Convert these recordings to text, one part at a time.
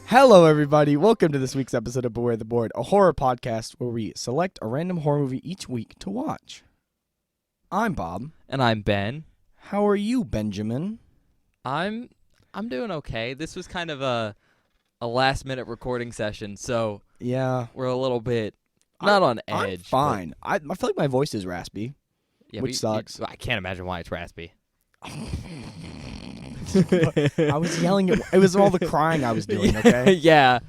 Hello, everybody. Welcome to this week's episode of Beware the Board, a horror podcast where we select a random horror movie each week to watch. I'm Bob. And I'm Ben. How are you, Benjamin? I'm doing okay. This was kind of a last-minute recording session, so Yeah. we're a little bit not on edge. I'm fine. I feel like my voice is raspy, which sucks. I can't imagine why it's raspy. I was yelling. It was all the crying I was doing, okay? Yeah.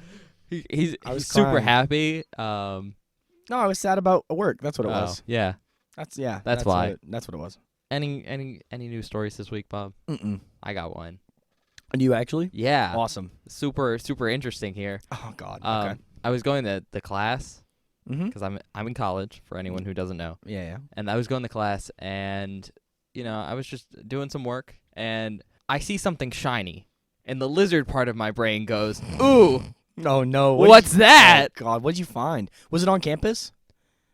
He's super crying. happy. No, I was sad about work. That's what it was. Yeah. That's why. That's what it was. Any news stories this week, Bob? Mm-mm. I got one. And you actually? Yeah. Awesome. Super interesting here. Oh, God. Okay. I was going to the class Mm-hmm. because I'm in college, for anyone who doesn't know. Yeah. And I was going to class, and, I was just doing some work, and I see something shiny, and the lizard part of my brain goes, ooh, Oh, no. what's that? Oh, God. What'd you find? Was it on campus?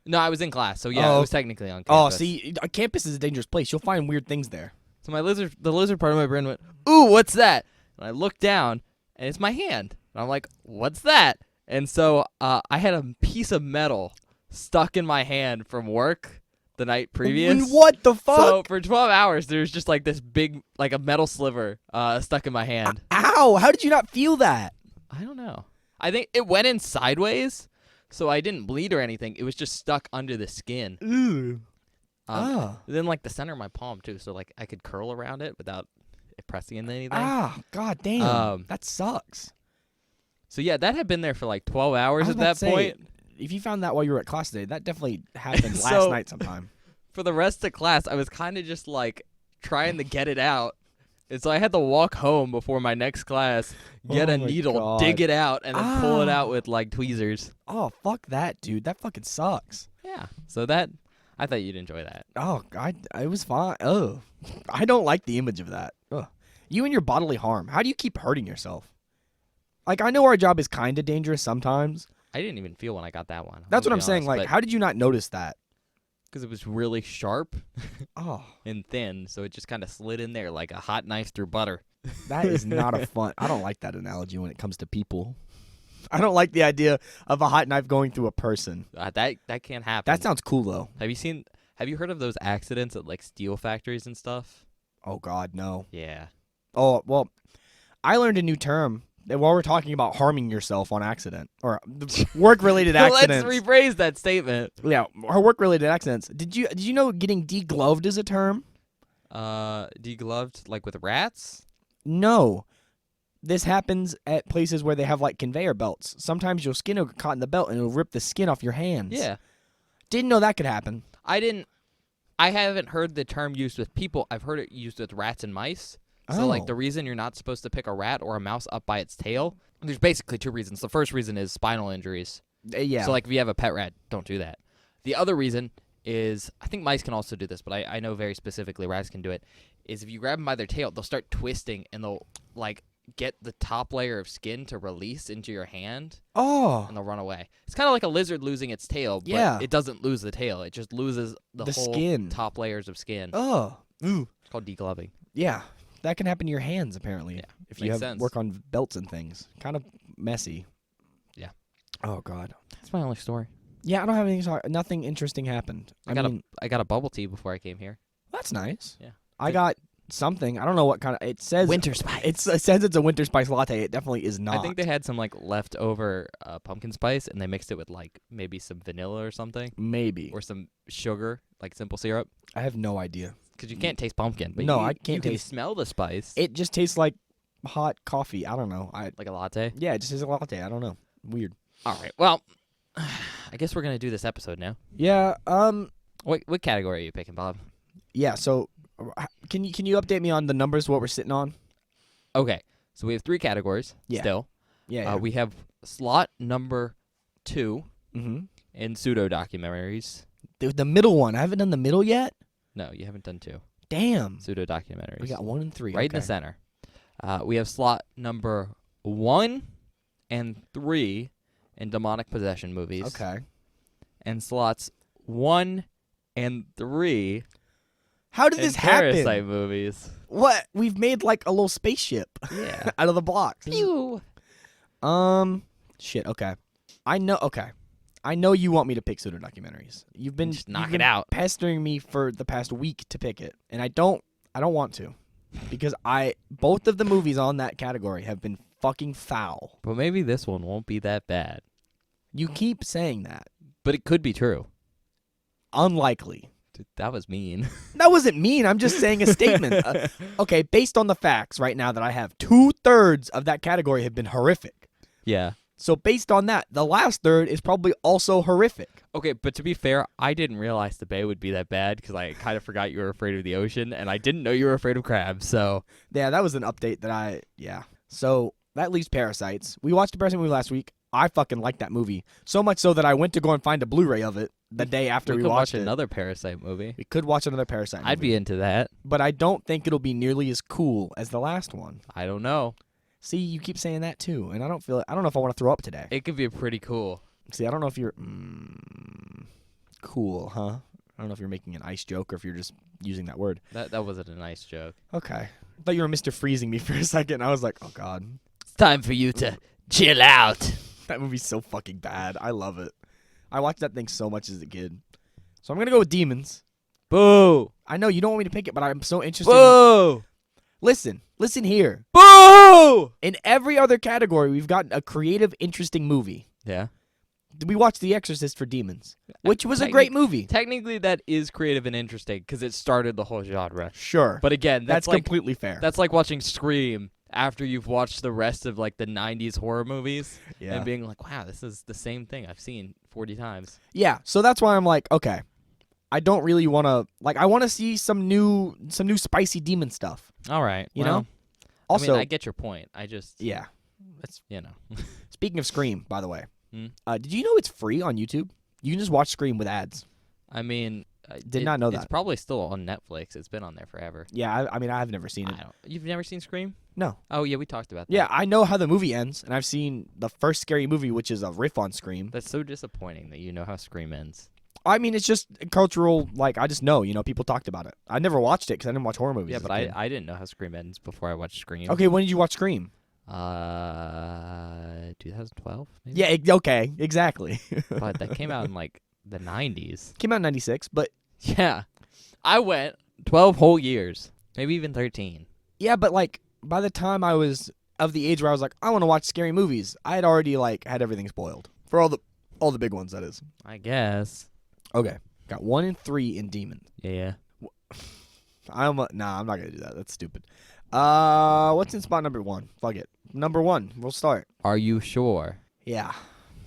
No, I was in class, so yeah, Oh. it was technically on Oh, campus. see, a campus is a dangerous place. You'll find weird things there. So the lizard part of my brain went, ooh, what's that? And I looked down, and it's my hand. And I'm like, what's that? And so I had a piece of metal stuck in my hand from work the night previous. What the fuck? So for 12 hours, there's just like this big, like a metal sliver stuck in my hand. Ow! How did you not feel that? I don't know. I think it went in sideways, so I didn't bleed or anything. It was just stuck under the skin. Ooh. Then like the center of my palm too, so like I could curl around it without it pressing into anything. God damn. That sucks. So yeah, that had been there for like 12 hours I was at about that to say, point. If you found that while you were at class today, that definitely happened last So- night sometime. For the rest of class, I was kind of just like trying to get it out. And so I had to walk home before my next class, get Oh a my needle, God. dig it out, and then pull it out Ah. with like tweezers. Oh, fuck that, dude. That fucking sucks. Yeah. So that, I thought you'd enjoy that. Oh, it was fine. Oh, I don't like the image of that. Ugh. You and your bodily harm. How do you keep hurting yourself? Like, I know our job is kind of dangerous sometimes. I didn't even feel when I got that one. That's what I'm saying. Like, how did you not notice that? Because it was really sharp Oh, and thin, so it just kind of slid in there like a hot knife through butter. that is not a fun. I don't like that analogy when it comes to people. I don't like the idea of a hot knife going through a person. That can't happen. That sounds cool though. Have you heard of those accidents at like steel factories and stuff? Oh God, no. Yeah. Oh well, I learned a new term while we're talking about harming yourself on accident or work-related accidents. Let's rephrase that statement. Yeah, or work-related accidents. Did you know getting degloved is a term? Degloved like with rats? No. This happens at places where they have like conveyor belts. Sometimes your skin will get caught in the belt and it'll rip the skin off your hands. Yeah. Didn't know that could happen. I haven't heard the term used with people. I've heard it used with rats and mice. So, like, Oh. the reason you're not supposed to pick a rat or a mouse up by its tail, there's basically two reasons. The first reason is spinal injuries. Yeah. So, like, if you have a pet rat, don't do that. The other reason is, I think mice can also do this, but I know very specifically rats can do it, is if you grab them by their tail, they'll start twisting and they'll, like, get the top layer of skin to release into your hand, Oh. and they'll run away. It's kind of like a lizard losing its tail, but Yeah. it doesn't lose the tail. It just loses the whole skin. top layers of skin. Oh. Ooh. It's called degloving. Yeah. That can happen to your hands apparently. Yeah, If you makes have sense. work on belts and things. Kind of messy. Yeah. Oh God. That's my only story. Yeah, I don't have anything. Nothing interesting happened. I mean, I got a bubble tea before I came here. that's nice. Yeah. I got something. I don't know what kind of. It says Winter spice. It says it's a winter spice latte. It definitely is not. I think they had some like leftover pumpkin spice, and they mixed it with like maybe some vanilla or something, maybe. or some sugar, like simple syrup. I have no idea. Because you can't taste pumpkin. But No, you, I can't you can taste- smell the spice. It just tastes like hot coffee. I don't know. Like a latte. Yeah, it just tastes like a latte. I don't know. Weird. All right. Well, I guess we're gonna do this episode now. Yeah. What category are you picking, Bob? Yeah. So, can you update me on the numbers? What we're sitting on? Okay. So we have 3 categories. Yeah. Still. Yeah. We have slot number 2 mm-hmm. in pseudo documentaries. The middle one. I haven't done the middle yet. No, you haven't done 2 Damn. pseudo documentaries. We got 1 and 3. right in the okay. center. We have slot number 1 and 3 in demonic possession movies. Okay. And slots 1 and 3 How did in this happen? Parasite movies. What? We've made like a little spaceship Yeah. out of the blocks. Pew. Shit. Okay. I know. Okay. I know you want me to pick pseudo documentaries. You've been Just knock you've it been out. pestering me for the past week to pick it, and I don't want to, because both of the movies on that category have been fucking foul. But maybe this one won't be that bad. You keep saying that. But it could be true. Unlikely. Dude, that was mean. That wasn't mean. I'm just saying a statement. Okay, based on the facts right now that I have, 2/3 of that category have been horrific. Yeah. So based on that, the last third is probably also horrific. Okay, but to be fair, I didn't realize the bay would be that bad because I kind of forgot you were afraid of the ocean, and I didn't know you were afraid of crabs, so... Yeah, that was an update that yeah. So that leaves Parasites. We watched a Parasite movie last week. I fucking liked that movie. So much so that I went to go and find a Blu-ray of it the day after we could watched watch it. another Parasite movie. We could watch another Parasite movie. I'd be into that. But I don't think it'll be nearly as cool as the last one. I don't know. See, you keep saying that too, and I don't know if I want to throw up today. It could be pretty cool. See, I don't know if you're cool, huh? I don't know if you're making an ice joke or if you're just using that word. That wasn't a nice joke. Okay. I thought you were Mr. Freezing me for a second. I was like, oh god. It's time for you to chill out. That movie's so fucking bad. I love it. I watched that thing so much as a kid. So I'm going to go with Demons. Boo! I know you don't want me to pick it, but I'm so interested. Boo! Listen here. Boo! In every other category, we've got a creative, interesting movie. Yeah. We watched The Exorcist for Demons, which was a great movie. Technically, that is creative and interesting because it started the whole genre. Sure. But again, that's like, completely fair. That's like watching Scream after you've watched the rest of like the 90s horror movies Yeah. and being like, wow, this is the same thing I've seen 40 times. Yeah, so that's why I'm like, okay, I don't really want to, like, I want to see some new spicy demon stuff. All right. You well, know? Also, I mean, I get your point. I just, yeah. that's, you know. Speaking of Scream, by the way, Hmm? did you know it's free on YouTube? You can just watch Scream with ads. I mean, Did not know It's that. probably still on Netflix. It's been on there forever. Yeah, I mean, I've never seen it. You've never seen Scream? No. Oh, yeah, we talked about that. Yeah, I know how the movie ends, and I've seen the first Scary Movie, which is a riff on Scream. That's so disappointing that you know how Scream ends. I mean, it's just cultural, like, I just know, people talked about it. I never watched it because I didn't watch horror movies. Yeah, as but a kid. I didn't know how Scream ends before I watched Scream. Okay, when did you watch Scream? 2012, maybe? Yeah, okay, exactly. But that came out in, like, the 90s. Came out in 96, but Yeah. I went 12 whole years. Maybe even 13. yeah, but, like, by the time I was of the age where I was like, I want to watch scary movies, I had already, like, had everything spoiled. For all the big ones, that is. I guess. Okay. Got 1 and 3 in Demons. Yeah. I'm not gonna do that. That's stupid. What's in spot number 1? Fuck it. Number 1. We'll start. Are you sure? Yeah.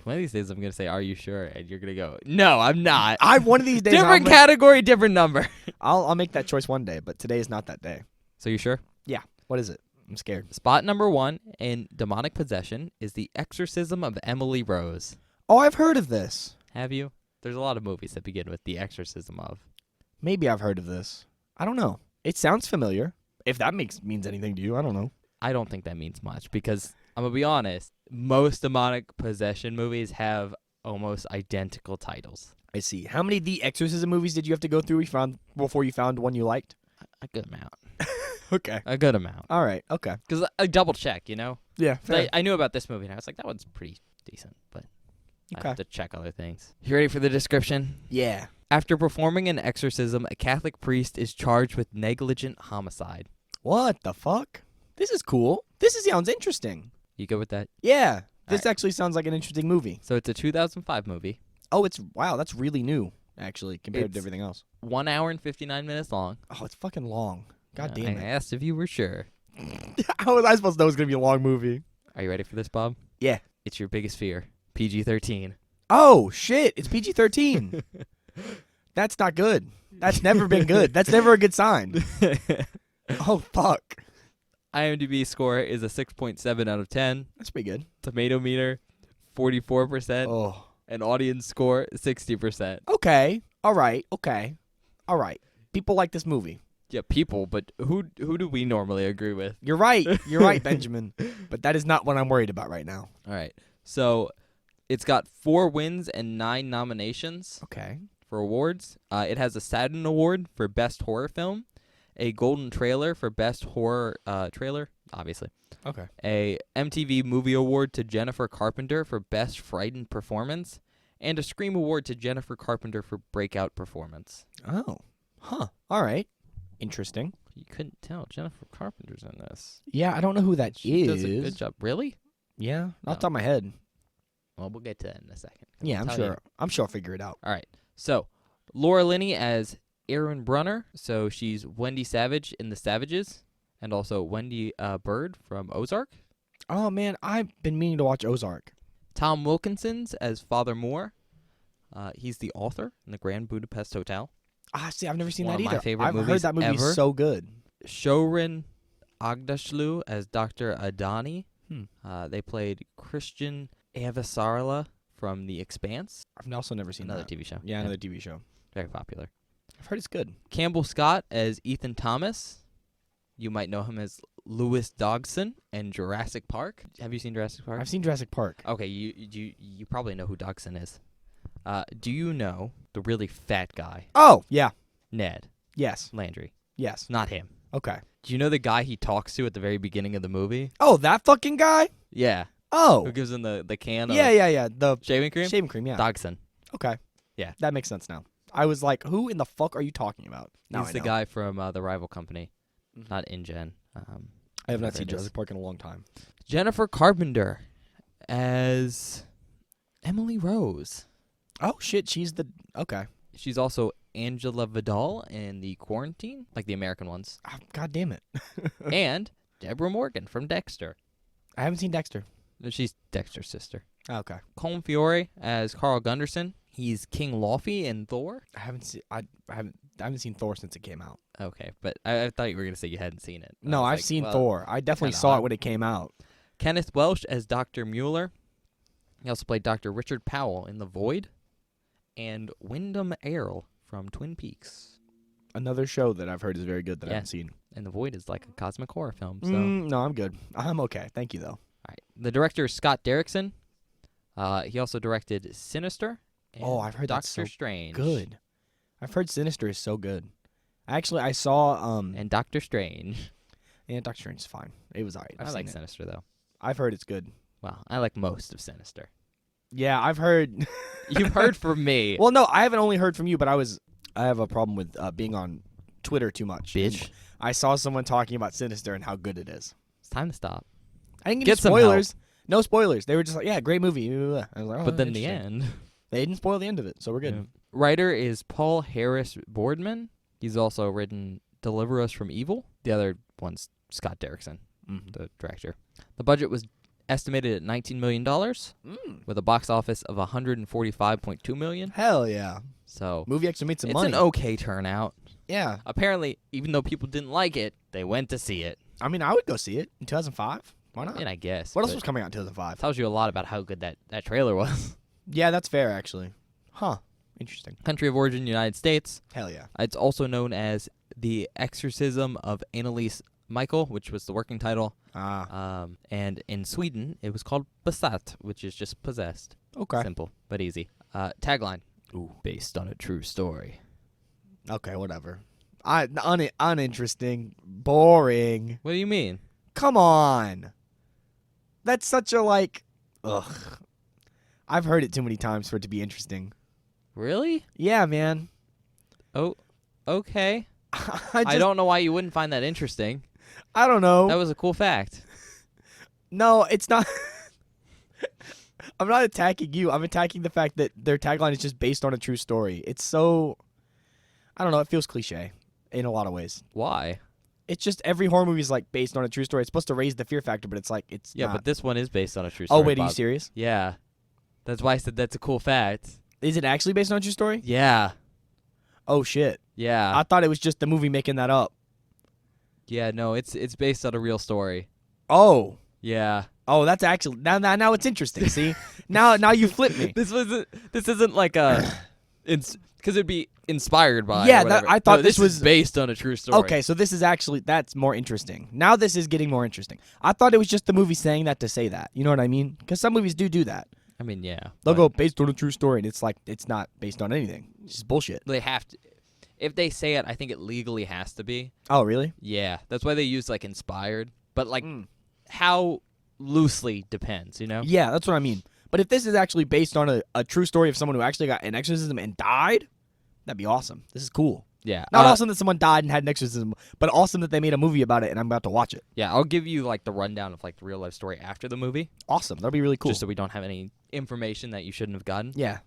One of these days I'm going to say, are you sure? And you're going to go, no, I'm not. One of these days. Different category, different number. I'll make that choice one day, but today is not that day. So you sure? Yeah. What is it? I'm scared. Spot number 1 in demonic possession is the Exorcism of Emily Rose. Oh, I've heard of this. Have you? There's a lot of movies that begin with the Exorcism of. Maybe I've heard of this. I don't know. It sounds familiar. If that means anything to you, I don't know. I don't think that means much because I'm going to be honest. Most demonic possession movies have almost identical titles. I see. How many The Exorcism movies did you have to go through before you found one you liked? A good amount. Okay. A good amount. All right. Okay. Because I double check, you know? Yeah. Fair. I knew about this movie and I was like, that one's pretty decent, but I Okay. have to check other things. You ready for the description? Yeah. After performing an exorcism, a Catholic priest is charged with negligent homicide. What the fuck? This is cool. This sounds interesting. You good with that? Yeah. This All right. actually sounds like an interesting movie. So it's a 2005 movie. Oh, wow. That's really new, actually, compared to It's- everything else. 1 hour and 59 minutes long. Oh, it's fucking long. God I damn it. asked if you were sure. How was I supposed to know it was gonna be a long movie? Are you ready for this, Bob? Yeah. It's your biggest fear. PG-13. Oh shit! It's PG-13. That's not good. That's never been good. That's never a good sign. Oh fuck. IMDb score is a 6.7 out of 10. That's pretty good. Tomato meter, 44%. Oh. And audience score, 60%. Okay. All right. Okay. All right. People like this movie. Yeah, people, but who do we normally agree with? You're right. You're right, Benjamin. But that is not what I'm worried about right now. All right. So it's got 4 wins and 9 nominations Okay. for awards. It has a Saturn Award for Best Horror Film, a Golden Trailer for Best Horror Trailer. obviously. Okay. A MTV Movie Award to Jennifer Carpenter for Best Frightened Performance, and a Scream Award to Jennifer Carpenter for Breakout Performance. Oh. Huh. All right. Interesting. You couldn't tell Jennifer Carpenter's in this. Yeah, I don't know who that is. She does a good job. Really? Yeah, No. off the top of my head. Well, we'll get to that in a second. Yeah, I'll I'm tell sure. you. I'm sure I'll figure it out. All right. So, Laura Linney as Erin Brunner. So she's Wendy Savage in The Savages, and also Wendy Bird from Ozark. Oh man, I've been meaning to watch Ozark. Tom Wilkinson's as Father Moore. He's the author in the Grand Budapest Hotel. Ah, see, I've never seen One that of my either. favorite I've heard movies that movie ever. so good. Shorin Agdashlu as Dr. Adani. Hmm. They played Christian Avasarala from The Expanse. I've also never seen Another that. TV show. Yeah, another TV show. Very popular. I've heard it's good. Campbell Scott as Ethan Thomas. You might know him as Lewis Dodgson in Jurassic Park. Have you seen Jurassic Park? I've seen Jurassic Park. Okay, you probably know who Dodgson is. Do you know the really fat guy, Oh, yeah. Ned Yes. Landry? Yes. Not him. Okay. Do you know the guy he talks to at the very beginning of the movie? Oh, that fucking guy? Yeah. Oh. Who gives him the can Yeah, of yeah, yeah. The shaving cream? shaving cream, yeah. Dodgson. Okay. Yeah. That makes sense now. I was like, who in the fuck are you talking about? Now He's I the know. guy from The Rival Company, Mhm. not InGen. I have whatever not seen it is. Jurassic Park in a long time. Jennifer Carpenter as Emily Rose. Oh, shit. She's the... Okay. She's also Angela Vidal in The Quarantine, like the American ones. Oh, God damn it. And Deborah Morgan from Dexter. I haven't seen Dexter. She's Dexter's sister. Okay. Colm Fiore as Carl Gunderson. He's King Laufey in Thor. I haven't seen... I haven't seen Thor since it came out. Okay, but I thought you were going to say you hadn't seen it. I No, was I've like, seen well, Thor. I definitely kinda saw hot. it when it came out. Kenneth Welsh as Dr. Mueller. He also played Dr. Richard Powell in The Void. And Wyndham Earle from Twin Peaks. Another show that I've heard is very good that I Yeah. haven't seen. And The Void is like a cosmic horror film. So, No, I'm good. I'm okay. Thank you, though. all right. The director is Scott Derrickson. He also directed Sinister. And Oh, I've heard Doctor that's so Strange. Good. I've heard Sinister is so good. Actually, I saw And Doctor Strange. yeah, Doctor Strange is fine. It was alright. I I've like seen it. Sinister though. I've heard it's good. Well, I like most of Sinister. Yeah, I've heard. You've heard from me, Well, no, I haven't only heard from you, but I have a problem with being on Twitter too much. bitch. I saw someone talking about Sinister and how good it is. It's time to stop. I didn't Get get some spoilers. No spoilers. They were just like, yeah, great movie. I was like, oh, But then the interesting. end. They didn't spoil the end of it, so we're good. Yeah. Writer is Paul Harris Boardman. He's also written Deliver Us from Evil. The other one's Scott Derrickson, Mhm. the director. The budget was estimated at $19 million with a box office of $145.2 million. Hell yeah. So Movie actually made some it's money. an okay turnout. Yeah. Apparently, even though people didn't like it, they went to see it. I mean, I would go see it in 2005. Why not? And I guess. What else but was coming out in 2005? tells you a lot about how good that trailer was. Yeah, that's fair, actually. Huh. Interesting. Country of origin, United States. Hell yeah. It's also known as The Exorcism of Anneliese Michael, which was the working title. And in Sweden, it was called Besatt, which is just possessed. Okay. Simple, but easy. Tagline. Ooh. Based on a true story. Okay, whatever. Uninteresting. Boring. What do you mean? Come on. That's such a, like, ugh. I've heard it too many times for it to be interesting. Really? Yeah, man. Oh, okay. I don't know why you wouldn't find that interesting. I don't know. That was a cool fact. No, it's not. I'm not attacking you. I'm attacking the fact that their tagline is just based on a true story. It's so, I don't know. It feels cliche in a lot of ways. Why? It's just every horror movie is like based on a true story. It's supposed to raise the fear factor, but it's like it's Yeah, not. but this one is based on a true story. Oh wait, are you Bob. serious? Yeah. That's why I said that's a cool fact. Is it actually based on a true story? Yeah. Oh shit! Yeah. I thought it was just the movie making that up. Yeah, no, it's based on a real story. Oh. Yeah. Oh, that's actually now it's interesting. See, now you flip me. This isn't like a because it'd be inspired by. Yeah, or whatever. I thought No, this is was- based on a true story. Okay, so this is actually that's more interesting. Now this is getting more interesting. I thought it was just the movie saying that to say that. You know what I mean? Because some movies do that. I mean, yeah. They'll but go based on a true story, and it's like it's not based on anything. It's just bullshit. They have to. If they say it, I think it legally has to be. Oh, really? Yeah, that's why they use like inspired. but like how loosely depends, you know? Yeah, that's what I mean. But if this is actually based on a true story of someone who actually got an exorcism and died, that'd be awesome. This is cool. Yeah. Not awesome that someone died and had an exorcism, but awesome that they made a movie about it and I'm about to watch it. Yeah, I'll give you like the rundown of like the real life story after the movie. Awesome. That'd be really cool. Just so we don't have any information that you shouldn't have gotten. Yeah.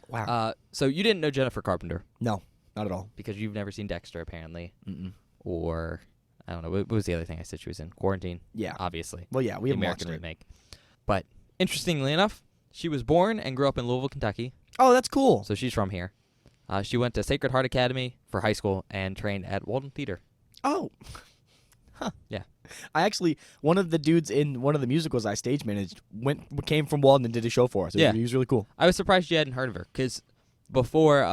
Wow. So you didn't know Jennifer Carpenter No, not at all. because you've never seen Dexter, apparently. Mm-mm. Or, I don't know, what was the other thing I said she was in? Quarantine. Yeah. Obviously. Well, yeah, we The haven't American watched it. remake. But interestingly enough, she was born and grew up in Louisville, Kentucky. Oh, that's cool. So she's from here. She went to Sacred Heart Academy for high school and trained at Walden Theater. Oh. Huh. Yeah. I actually, one of the dudes in one of the musicals I stage managed came from Walden and did a show for us. Yeah. He was really cool. I was surprised you hadn't heard of her because before,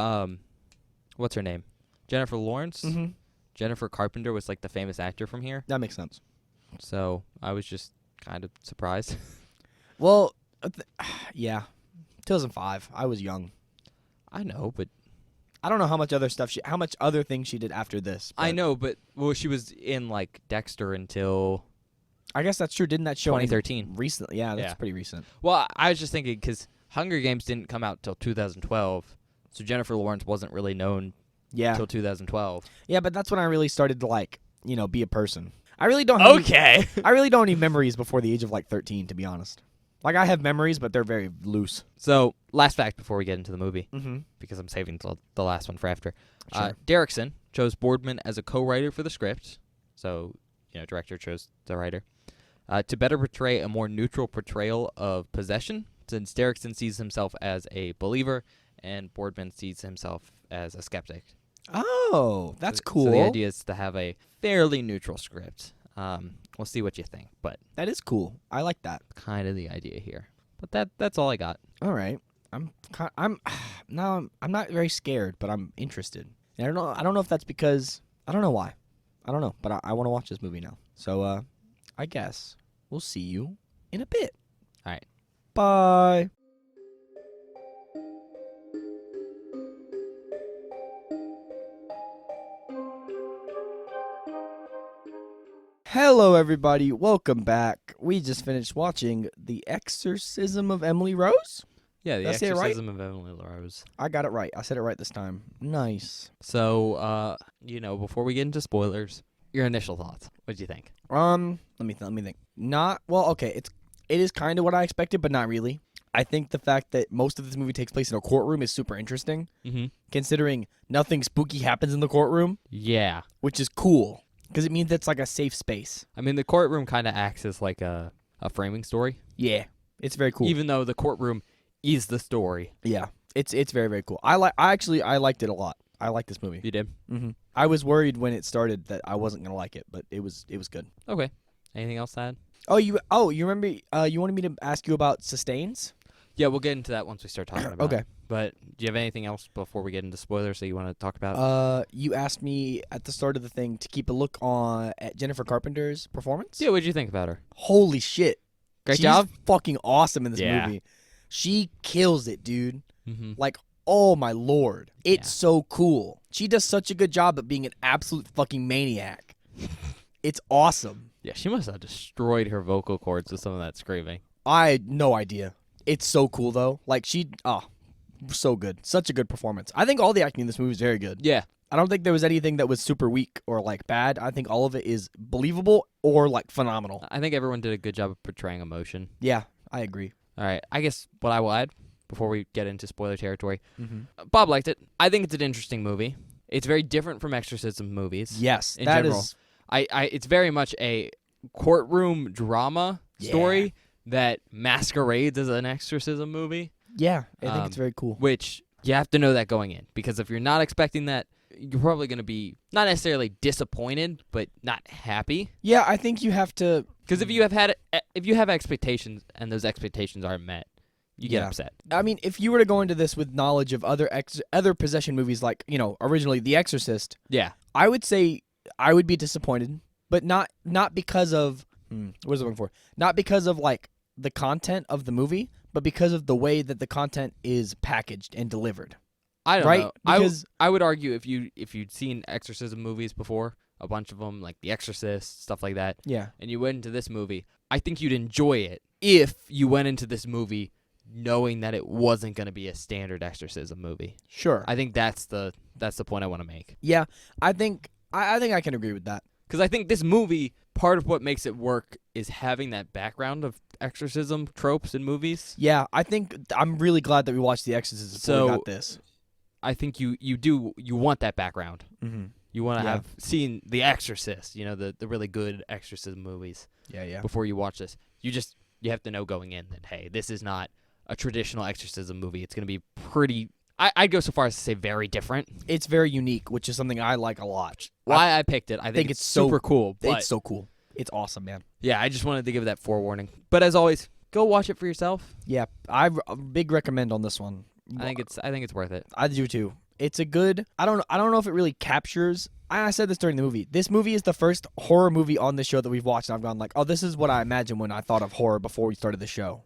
what's her name? Jennifer Lawrence? Mm-hmm. Jennifer Carpenter was like the famous actor from here. That makes sense. So I was just kind of surprised. Well, yeah. 2005. I was young. I know, but I don't know how much other things she did after this. I but know, but well, she was in like Dexter until I guess that's true. Didn't that show end 2013. recently? Yeah, that's Yeah. pretty recent. Well, I was just thinking because Hunger Games didn't come out till 2012, so Jennifer Lawrence wasn't really known Yeah. till 2012. Yeah, but that's when I really started to be a person. I really don't have Okay. I really don't have memories before the age of 13, to be honest. Like I have memories, but they're very loose. So, last fact before we get into the movie, Mm-hmm. because I'm saving the last one for after. Sure. Derrickson chose Boardman as a co-writer for the script, so director chose the writer, to better portray a more neutral portrayal of possession, since Derrickson sees himself as a believer and Boardman sees himself as a skeptic. Oh, that's cool. So the idea is to have a fairly neutral script. We'll see what you think, but That is cool. I like that. kind of the idea here. But that's all I got. All right. I'm not very scared, but I'm interested. And I don't know if that's because I don't know why. I don't know, but I want to watch this movie now. So I guess we'll see you in a bit. All right. Bye. Hello, everybody. Welcome back. We just finished watching The Exorcism of Emily Rose. Yeah, the Did I say it right? Exorcism of Emily Rose. I got it right. I said it right this time. Nice. So, before we get into spoilers, your initial thoughts. What do you think? Let me think. It is kind of what I expected, but not really. I think the fact that most of this movie takes place in a courtroom is super interesting, considering nothing spooky happens in the courtroom, Yeah. which is cool because it means it's like a safe space. I mean, the courtroom kind of acts as like a framing story, Yeah, it's very cool. even though the courtroom is the story. Yeah, it's very, very cool. I liked it a lot. I like this movie. You did? Mm-hmm. I was worried when it started that I wasn't gonna like it, but it was good. Okay. Anything else to add? You remember? You wanted me to ask you about sustains? Yeah, we'll get into that once we start talking about Okay. it. But do you have anything else before we get into spoilers that you want to talk about? You asked me at the start of the thing to keep a look at Jennifer Carpenter's performance. Yeah, what did you think about her? Holy shit. Great She's job? fucking awesome in this Yeah. movie. She kills it, dude. Mm-hmm. Like, oh my lord. It's Yeah. so cool. She does such a good job at being an absolute fucking maniac. It's awesome. Yeah, she must have destroyed her vocal cords with some of that screaming. I had no idea. It's so cool, though. Like, so good. Such a good performance. I think all the acting in this movie is very good. Yeah. I don't think there was anything that was super weak or, bad. I think all of it is believable or, phenomenal. I think everyone did a good job of portraying emotion. Yeah, I agree. All right. I guess what I will add before we get into spoiler territory, Mm-hmm. Bob liked it. I think it's an interesting movie. It's very different from exorcism movies. Yes, In that general. is. It's very much a courtroom drama story that masquerades as an exorcism movie, Yeah, I think it's very cool. which you have to know that going in, because if you're not expecting that, you're probably going to be not necessarily disappointed, but not happy. Yeah, I think you have to. Because if you have expectations and those expectations aren't met, you get Yeah. upset. I mean, if you were to go into this with knowledge of other possession movies, like originally The Exorcist, Yeah. I would say I would be disappointed, but not because of what was I looking for? Not because of the content of the movie, but because of the way that the content is packaged and delivered. I don't Right? know. Because I would argue if you'd seen exorcism movies before, a bunch of them, like The Exorcist, stuff like that, Yeah. and you went into this movie, I think you'd enjoy it if you went into this movie knowing that it wasn't going to be a standard exorcism movie. Sure. I think that's the point I want to make. Yeah. I think I can agree with that. Because I think this movie, part of what makes it work is having that background of exorcism tropes in movies. Yeah. I'm really glad that we watched The Exorcist before we got this. I think you want that background. Mm-hmm. You want to Yeah. have seen The Exorcist, the really good exorcism movies Yeah. before you watch this. You have to know going in that, hey, this is not a traditional exorcism movie. It's going to be pretty, I'd go so far as to say very different. It's very unique, which is something I like a lot. Why I picked it, I think it's super cool. But It's so cool. It's awesome, man. yeah, I just wanted to give that forewarning. But as always, go watch it for yourself. Yeah, I big recommend on this one. I think it's worth it. I do too. It's a good. I don't know if it really captures. I said this during the movie. This movie is the first horror movie on the show that we've watched, and I've gone like, oh, this is what I imagined when I thought of horror before we started the show.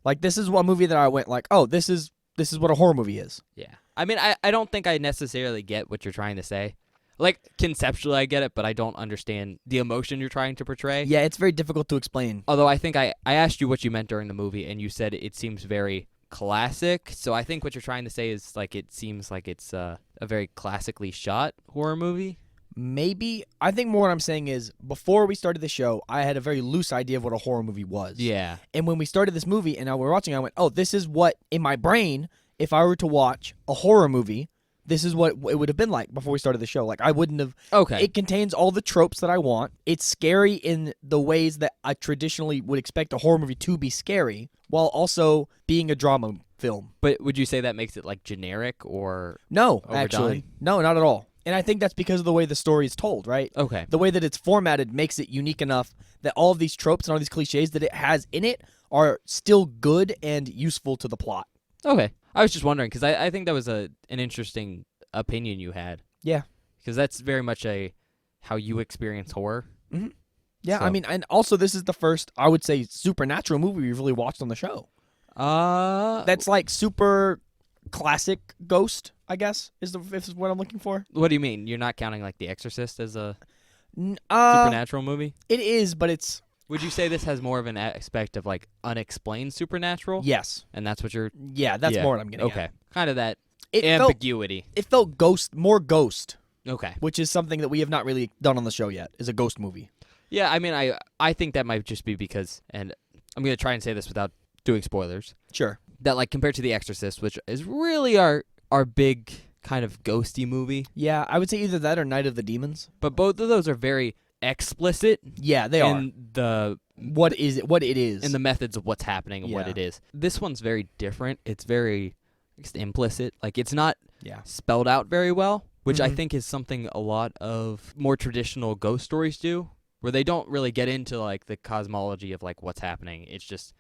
Like, this is one movie that I went like, oh, this is what a horror movie is. Yeah. I mean, I don't think I necessarily get what you're trying to say. Like, conceptually, I get it, but I don't understand the emotion you're trying to portray. Yeah, it's very difficult to explain. Although I think I asked you what you meant during the movie, and you said it seems very classic. So I think what you're trying to say is, like, it seems like it's a very classically shot horror movie. Maybe. I think more what I'm saying is, before we started the show, I had a very loose idea of what a horror movie was. Yeah. And when we started this movie and now we're watching, I went, oh, this is what, in my brain, if I were to watch a horror movie, this is what it would have been like before we started the show. Like, I wouldn't have. Okay. It contains all the tropes that I want. It's scary in the ways that I traditionally would expect a horror movie to be scary, while also being a drama film. But would you say that makes it, like, generic or No, overdone? actually. No, not at all. And I think that's because of the way the story is told, right? Okay. The way that it's formatted makes it unique enough that all of these tropes and all these cliches that it has in it are still good and useful to the plot. Okay. I was just wondering, because I think that was an interesting opinion you had. Yeah. Because that's very much how you experience horror. Mm-hmm. Yeah, So- I mean, and also this is the first, I would say, supernatural movie we've really watched on the show. That's like super classic ghost, I guess, is what I'm looking for. What do you mean? You're not counting, like, The Exorcist as a Supernatural. supernatural movie? It is, but it's Would you say this has more of an aspect of, like, unexplained supernatural? yes. And that's what you're... Yeah, that's Yeah. more what I'm getting Okay. at. Kind of that It ambiguity. felt more ghost, Okay. which is something that we have not really done on the show yet, is a ghost movie. Yeah, I mean, I think that might just be because, and I'm going to try and say this without doing spoilers, Sure. that, like, compared to The Exorcist, which is really our big kind of ghosty movie, Yeah, I would say either that or Night of the Demons. but both of those are very explicit Yeah, they are. in the What it is. in the methods of what's happening and what Yeah. it is. This one's very different. It's very implicit. Like, it's not yeah. spelled out very well, which I Mhm. think is something a lot of more traditional ghost stories do, where they don't really get into, like, the cosmology of, like, what's happening. It's just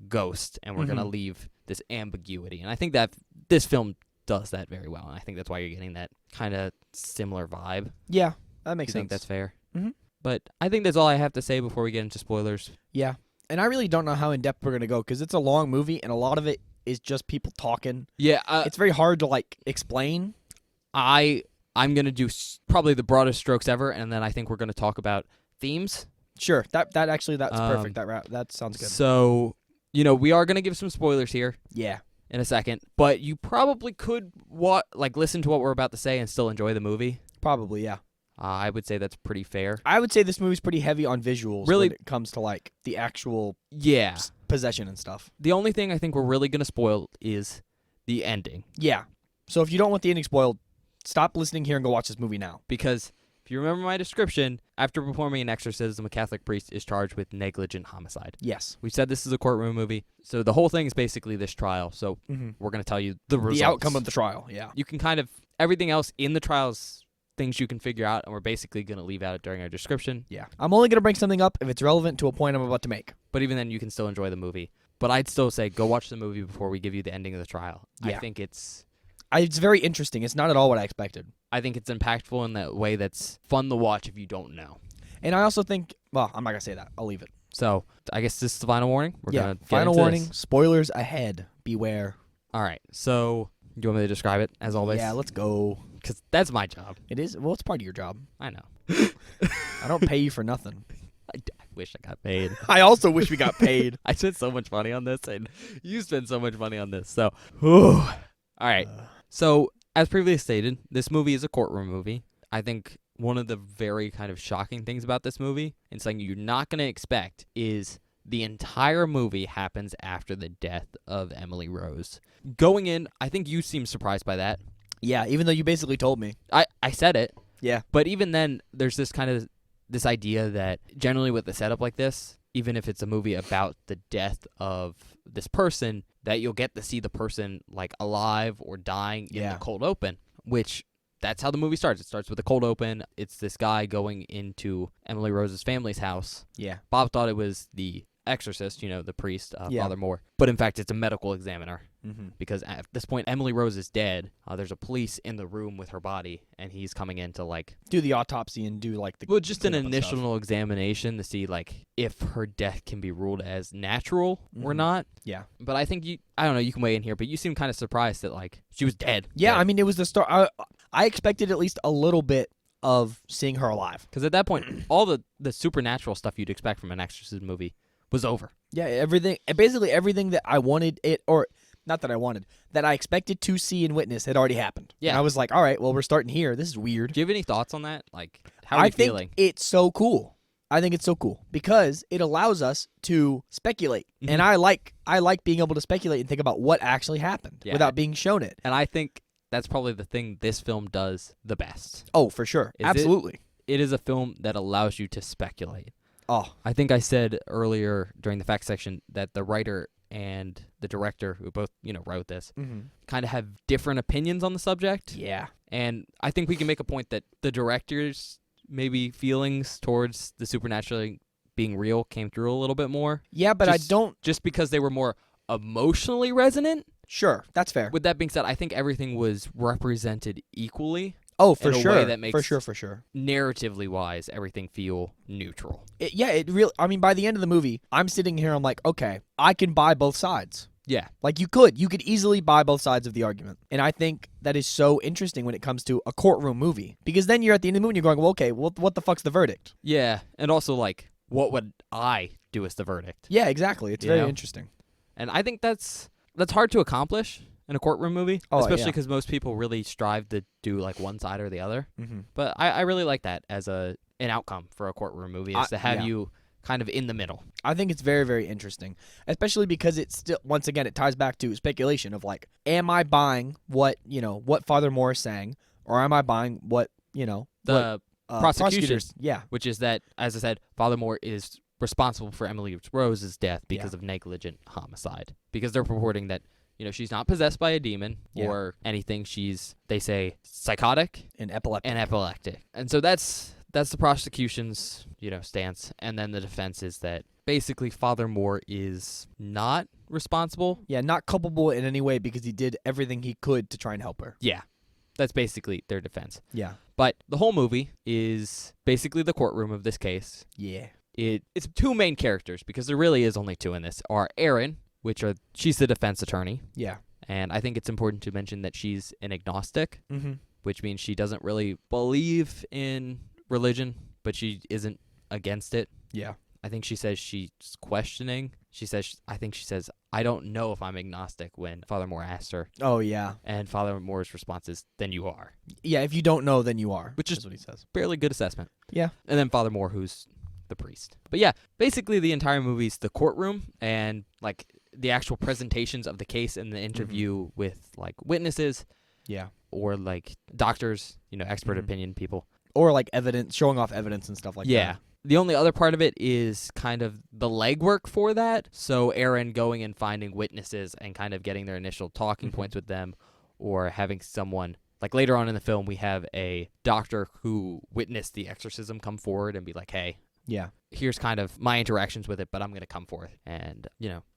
ghost, and we're going to Mhm. leave this ambiguity. And I think that this film does that very well, and I think that's why you're getting that kind of similar vibe. Yeah, that Do makes you sense. think that's fair? Mhm. But I think that's all I have to say before we get into spoilers. Yeah. And I really don't know how in depth we're going to go because it's a long movie and a lot of it is just people talking. Yeah, It's very hard to like explain. I'm going to do probably the broadest strokes ever, and then I think we're going to talk about themes. Sure. That's perfect. Um, That sounds good. So, we are going to give some spoilers here Yeah. in a second, but you probably could listen to what we're about to say and still enjoy the movie. Probably, yeah. I would say that's pretty fair. I would say this movie's pretty heavy on visuals Really? when it comes to like the actual Yeah. possession and stuff. The only thing I think we're really going to spoil is the ending, Yeah. So if you don't want the ending spoiled, stop listening here and go watch this movie now. because if you remember my description, after performing an exorcism, a Catholic priest is charged with negligent homicide. Yes. We said this is a courtroom movie, so the whole thing is basically this trial. So Mm-hmm. we're going to tell you the results. The outcome of the trial. Yeah. You can kind of, everything else in the trials, things you can figure out, and we're basically going to leave out during our description. Yeah. I'm only going to bring something up if it's relevant to a point I'm about to make. But even then, you can still enjoy the movie. But I'd still say go watch the movie before we give you the ending of the trial. Yeah. I think it's It's very interesting. It's not at all what I expected. impactful in that way that's fun to watch if you don't know. And I also think, well, I'm not going to say that. I'll leave it. So I guess this is the final warning. We're yeah. gonna get Final into warning. this. Spoilers ahead. Beware. All right. So do you want me to describe it as always? Yeah, let's go. Because that's my job. It is. Well, it's part of your job. I know. I don't pay you for nothing. I wish I got paid. I also wish we got paid. I spent so much money on this, and you spent so much money on this. So, all right. So, as previously stated, this movie is a courtroom movie. I think one of the very kind of shocking things about this movie, and something you're not going to expect, is the entire movie happens after the death of Emily Rose. Going in, I think you seem surprised by that. Yeah, even though you basically told me. I said it. Yeah. But even then, there's this kind of this idea that generally with a setup like this, even if it's a movie about the death of this person, that you'll get to see the person like alive or dying in the cold open, which that's how the movie starts. It starts with a cold open. It's this guy going into Emily Rose's family's house. Yeah. Bob thought it was the exorcist, the priest, Father Moore. But in fact, it's a medical examiner. Mm-hmm. Because at this point, Emily Rose is dead. There's a police in the room with her body, and he's coming in to, like... do the autopsy and do, like, the... well, just an cleanup initial stuff. examination to see, like, if her death can be ruled as natural or not. Yeah. But I think I don't know, you can weigh in here, but you seem kind of surprised that, like, she was dead. Yeah, I mean, it was the start. I expected at least a little bit of seeing her alive. Because at that point, all the supernatural stuff you'd expect from an exorcism movie was over. Yeah, basically everything that I wanted not that I wanted, that I expected to see and witness had already happened. Yeah. And I was like, all right, well, we're starting here. This is weird. Do you have any thoughts on that? Like, how are you feeling? I think it's so cool. I think it's so cool because it allows us to speculate. Mhm. And I like being able to speculate and think about what actually happened without being shown it. And I think that's probably the thing this film does the best. Oh, for sure. Absolutely. It is a film that allows you to speculate. Oh. I think I said earlier during the fact section that the writer and the director, who both, wrote this, kind of have different opinions on the subject. Yeah. And I think we can make a point that the director's maybe feelings towards the supernatural being real came through a little bit more. Yeah, but I don't... just because they were more emotionally resonant. Sure, that's fair. With that being said, I think everything was represented equally. Oh, for in a sure. way that makes for sure. Narratively wise, everything feel neutral. It really... I mean, by the end of the movie, I'm sitting here, I'm like, okay, I can buy both sides. Yeah. Like, you could easily buy both sides of the argument. And I think that is so interesting when it comes to a courtroom movie. Because then you're at the end of the movie and you're going, well, okay, well, what the fuck's the verdict? Yeah, and also, like, what would I do as the verdict? Yeah, exactly. It's very interesting. And I think that's hard to accomplish in a courtroom movie, especially because most people really strive to do, like, one side or the other. Mm-hmm. But I really like that as an outcome for a courtroom movie, is to have you kind of in the middle. I think it's very, very interesting, especially because it's still, once again, it ties back to speculation of like, am I buying what Father Moore is saying, or am I buying what, The prosecutors, yeah. which is that, as I said, Father Moore is responsible for Emily Rose's death because of negligent homicide. Because they're purporting that, she's not possessed by a demon or anything. She's, they say, psychotic and epileptic. And so that's the prosecution's, stance. And then the defense is that basically Father Moore is not responsible. Yeah, not culpable in any way because he did everything he could to try and help her. Yeah. That's basically their defense. Yeah. But the whole movie is basically the courtroom of this case. Yeah. It's two main characters, because there really is only two in this, are Erin, she's the defense attorney. Yeah. And I think it's important to mention that she's an agnostic, Mm-hmm. which means she doesn't really believe in religion, but she isn't against it. Yeah. I think she says she's questioning. I think she says, I don't know if I'm agnostic, when Father Moore asked her. Oh, yeah. And Father Moore's response is, then you are. Yeah, if you don't know, then you are. Which is what he says. Fairly good assessment. Yeah. And then Father Moore, who's the priest. But yeah, basically the entire movie's the courtroom and like the actual presentations of the case and the interview with like witnesses. Yeah. Or like doctors, expert opinion people. Or like evidence, showing off evidence and stuff like that. Yeah. The only other part of it is kind of the legwork for that. So Erin going and finding witnesses and kind of getting their initial talking points with them, or having someone, like later on in the film, we have a doctor who witnessed the exorcism come forward and be like, hey, yeah, here's kind of my interactions with it, but I'm going to come forth and,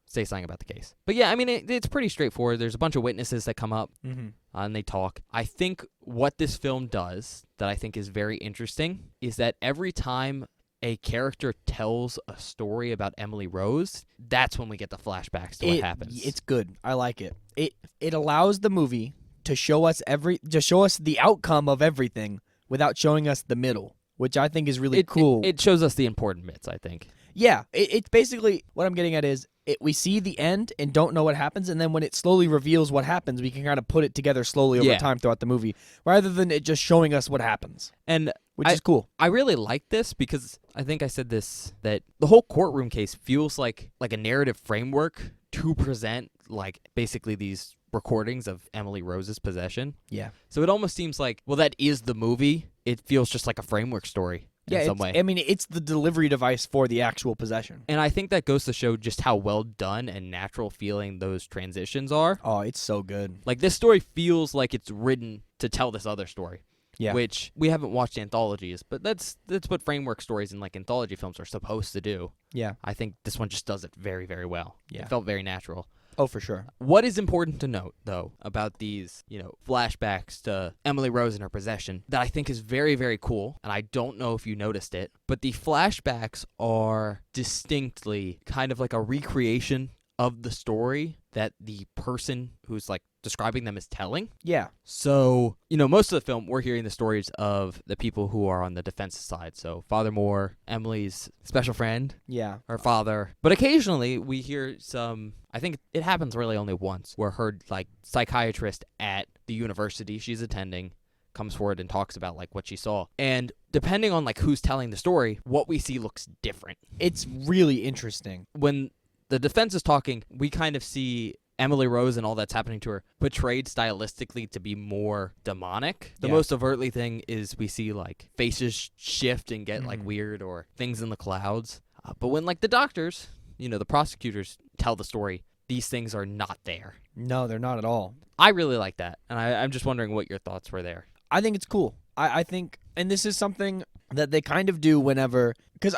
say something about the case. But yeah, I mean, it's pretty straightforward. There's a bunch of witnesses that come up and they talk. I think what this film does that I think is very interesting is that every time a character tells a story about Emily Rose, that's when we get the flashbacks to what happens. It's good. I like it. It allows the movie to show us the outcome of everything without showing us the middle, which I think is really cool. It shows us the important bits, I think. Yeah, it's basically what I'm getting at is we see the end and don't know what happens, and then when it slowly reveals what happens, we can kind of put it together slowly over time throughout the movie, rather than it just showing us what happens. And which is cool. I really like this because I think I said this, that the whole courtroom case feels like a narrative framework to present like basically these recordings of Emily Rose's possession. Yeah. So it almost seems like, well, that is the movie. It feels just like a framework story. In some way. I mean, it's the delivery device for the actual possession. And I think that goes to show just how well done and natural feeling those transitions are. Oh, it's so good. Like, this story feels like it's written to tell this other story. Yeah. Which we haven't watched anthologies, but that's what framework stories and like anthology films are supposed to do. Yeah. I think this one just does it very, very well. Yeah. It felt very natural. Oh, for sure. What is important to note, though, about these, flashbacks to Emily Rose and her possession that I think is very, very cool, and I don't know if you noticed it, but the flashbacks are distinctly kind of like a recreation of the story that the person who's like describing them is telling. Yeah. So, most of the film, we're hearing the stories of the people who are on the defense side. So, Father Moore, Emily's special friend, Yeah. her father. But occasionally we hear some, I think it happens really only once, where her like psychiatrist at the university she's attending comes forward and talks about like what she saw. And depending on like who's telling the story, what we see looks different. It's really interesting. When the defense is talking, we kind of see Emily Rose and all that's happening to her portrayed stylistically to be more demonic. The most overtly thing is we see like faces shift and get like weird, or things in the clouds. But when like the doctors, the prosecutors tell the story, these things are not there. No, they're not at all. I really like that. And I'm just wondering what your thoughts were there. I think it's cool. I think, and this is something that they kind of do whenever, because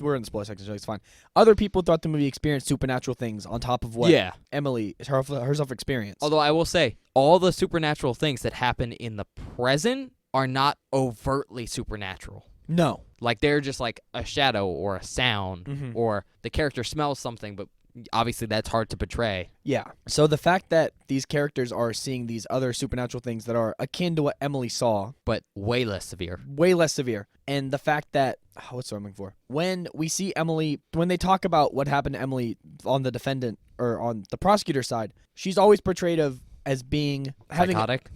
we're in the spoiler section, so it's fine. Other people throughout the movie experienced supernatural things on top of what Emily herself experienced. Although I will say, all the supernatural things that happen in the present are not overtly supernatural. No. Like, they're just like a shadow or a sound, or the character smells something, but obviously that's hard to portray. Yeah. So the fact that these characters are seeing these other supernatural things that are akin to what Emily saw, but way less severe. Way less severe. And the fact that, what's what I'm looking for? When we see Emily, when they talk about what happened to Emily on the defendant or on the prosecutor side, she's always portrayed as being psychotic.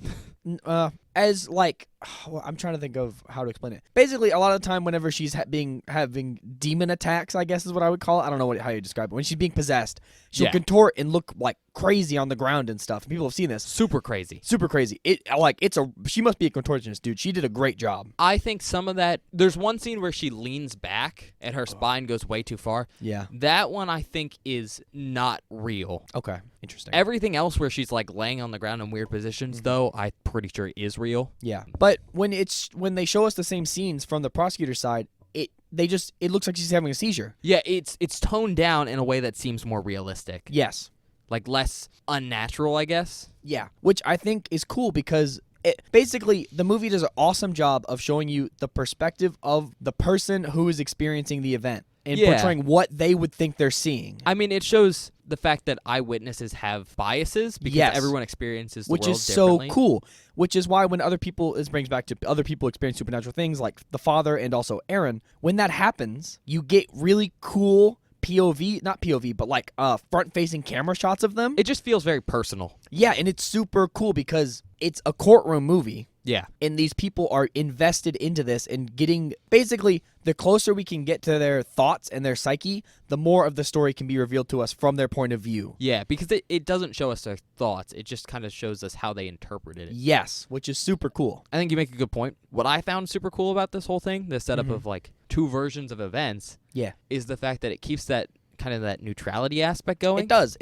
As like, I'm trying to think of how to explain it. Basically, a lot of the time, whenever she's having demon attacks, I guess is what I would call it. I don't know how you describe it. When she's being possessed, she'll contort and look like crazy on the ground and stuff. People have seen this. Super crazy. Super crazy. She must be a contortionist, dude. She did a great job. I think some of that. There's one scene where she leans back and her spine goes way too far. Yeah. That one I think is not real. Okay. Interesting. Everything else where she's like laying on the ground in weird positions, though, I'm pretty sure is real. Yeah. But when they show us the same scenes from the prosecutor's side, it looks like she's having a seizure. Yeah, it's toned down in a way that seems more realistic. Yes. Like less unnatural, I guess. Yeah. Which I think is cool because basically the movie does an awesome job of showing you the perspective of the person who is experiencing the event and portraying what they would think they're seeing. I mean, it shows the fact that eyewitnesses have biases because everyone experiences the world differently. Which is so cool. Which is why when other people, this brings back to other people experience supernatural things like the father and also Aaron, when that happens, you get really cool not POV, but like front-facing camera shots of them. It just feels very personal. Yeah, and it's super cool because it's a courtroom movie. Yeah. And these people are invested into this and getting, basically, the closer we can get to their thoughts and their psyche, the more of the story can be revealed to us from their point of view. Yeah, because it doesn't show us their thoughts. It just kind of shows us how they interpreted it. Yes, which is super cool. I think you make a good point. What I found super cool about this whole thing, the setup of like two versions of events, is the fact that it keeps that kind of that neutrality aspect going. It does.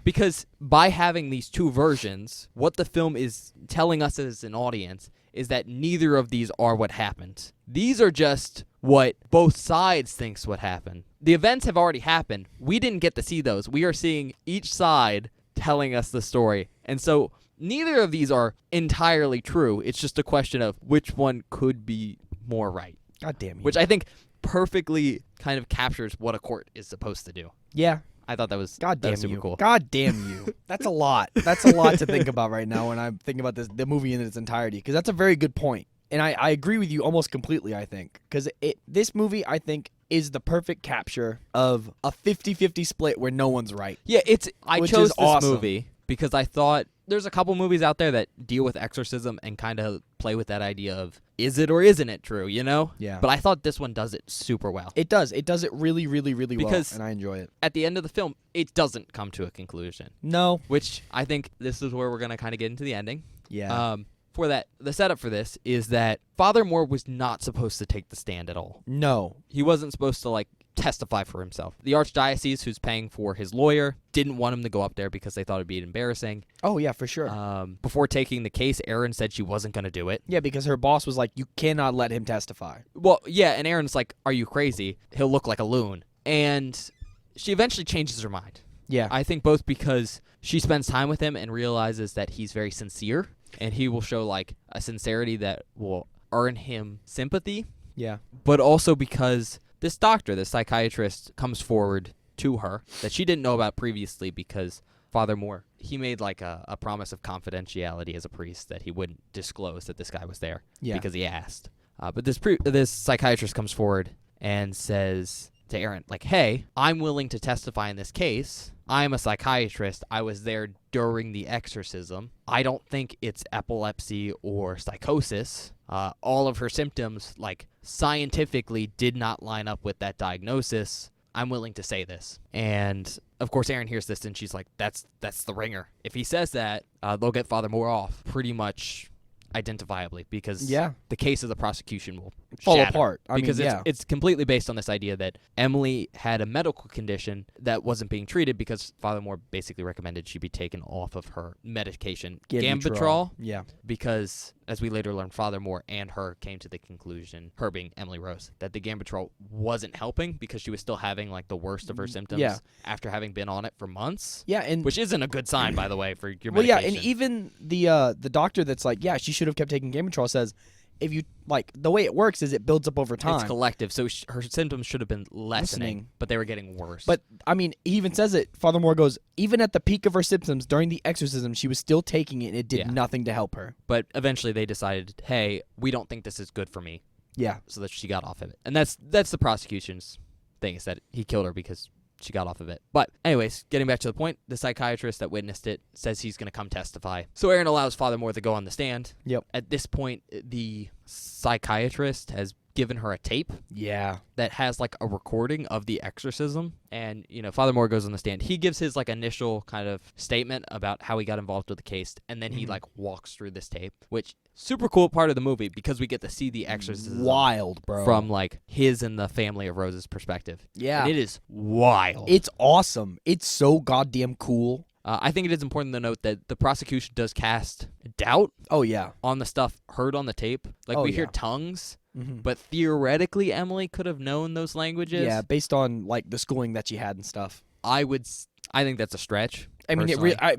Because by having these two versions, what the film is telling us as an audience is that neither of these are what happened. These are just what both sides thinks what happened. The events have already happened. We didn't get to see those. We are seeing each side telling us the story. And so neither of these are entirely true. It's just a question of which one could be more right. God damn you. Which I think perfectly kind of captures what a court is supposed to do. Yeah. I thought that was super cool. God damn you. That's a lot. That's a lot to think about right now when I'm thinking about the movie in its entirety, because that's a very good point. And I agree with you almost completely, I think. Because this movie, I think, is the perfect capture of a 50-50 split where no one's right. Yeah, I Which chose is this awesome. movie because I thought there's a couple movies out there that deal with exorcism and kind of play with that idea of is it or isn't it true, you know? Yeah. But I thought this one does it super well. It does. It does it really, really, really Because- well, and I enjoy it. At the end of the film, it doesn't come to a conclusion, No. which I think this is where we're going to kind of get into the ending. Yeah. For that, the setup for this is that Father Moore was not supposed to take the stand at all. No. He wasn't supposed to, like, testify for himself. The archdiocese, who's paying for his lawyer, didn't want him to go up there because they thought it'd be embarrassing. Oh, yeah, for sure. Before taking the case, Erin said she wasn't going to do it. Yeah, because her boss was like, you cannot let him testify. Well, yeah, and Erin's like, are you crazy? He'll look like a loon. And she eventually changes her mind. Yeah. I think both because she spends time with him and realizes that he's very sincere, and he will show, like, a sincerity that will earn him sympathy, Yeah. but also because this doctor, this psychiatrist, comes forward to her that she didn't know about previously because Father Moore, he made, like, a promise of confidentiality as a priest that he wouldn't disclose that this guy was there because he asked. But this psychiatrist comes forward and says to Erin, like, hey, I'm willing to testify in this case. I'm a psychiatrist. I was there during the exorcism. I don't think it's epilepsy or psychosis. All of her symptoms, like, scientifically did not line up with that diagnosis. I'm willing to say this. And, of course, Erin hears this, and she's like, that's the ringer. If he says that, they'll get Father Moore off pretty much identifiably because the case of the prosecution will fall shatter. apart. Because it's completely based on this idea that Emily had a medical condition that wasn't being treated because Father Moore basically recommended she be taken off of her medication, Gambitrol. Yeah. Because, as we later learned, Father Moore and her came to the conclusion, her being Emily Rose, that the Gambitrol wasn't helping because she was still having, like, the worst of her symptoms after having been on it for months. Yeah, and which isn't a good sign, by the way, for your well, medication. yeah, and even the doctor that's like, yeah, she should have kept taking Gambitrol says, if you, like, the way it works is it builds up over time. It's collective, so her symptoms should have been lessening, but they were getting worse. But, I mean, he even says it. Father Moore goes, even at the peak of her symptoms during the exorcism, she was still taking it, and it did nothing to help her. But eventually they decided, hey, we don't think this is good for me. Yeah. So that she got off of it. And that's the prosecution's thing, is that he killed her because she got off of it. But anyways, getting back to the point, the psychiatrist that witnessed it says he's going to come testify. So Erin allows Father Moore to go on the stand. Yep. At this point, the psychiatrist has given her a tape that has, like, a recording of the exorcism. And, you know, Father Moore goes on the stand. He gives his, like, initial kind of statement about how he got involved with the case, and then he, like, walks through this tape, which super cool part of the movie because we get to see the exorcism wild, bro, from, like, his and the family of Rose's perspective. Yeah. And it is wild. It's awesome. It's so goddamn cool. I think it is important to note that the prosecution does cast doubt Oh, yeah. on the stuff heard on the tape. Like, we hear tongues, but theoretically Emily could have known those languages. Yeah, based on, like, the schooling that she had and stuff. I think that's a stretch. I mean,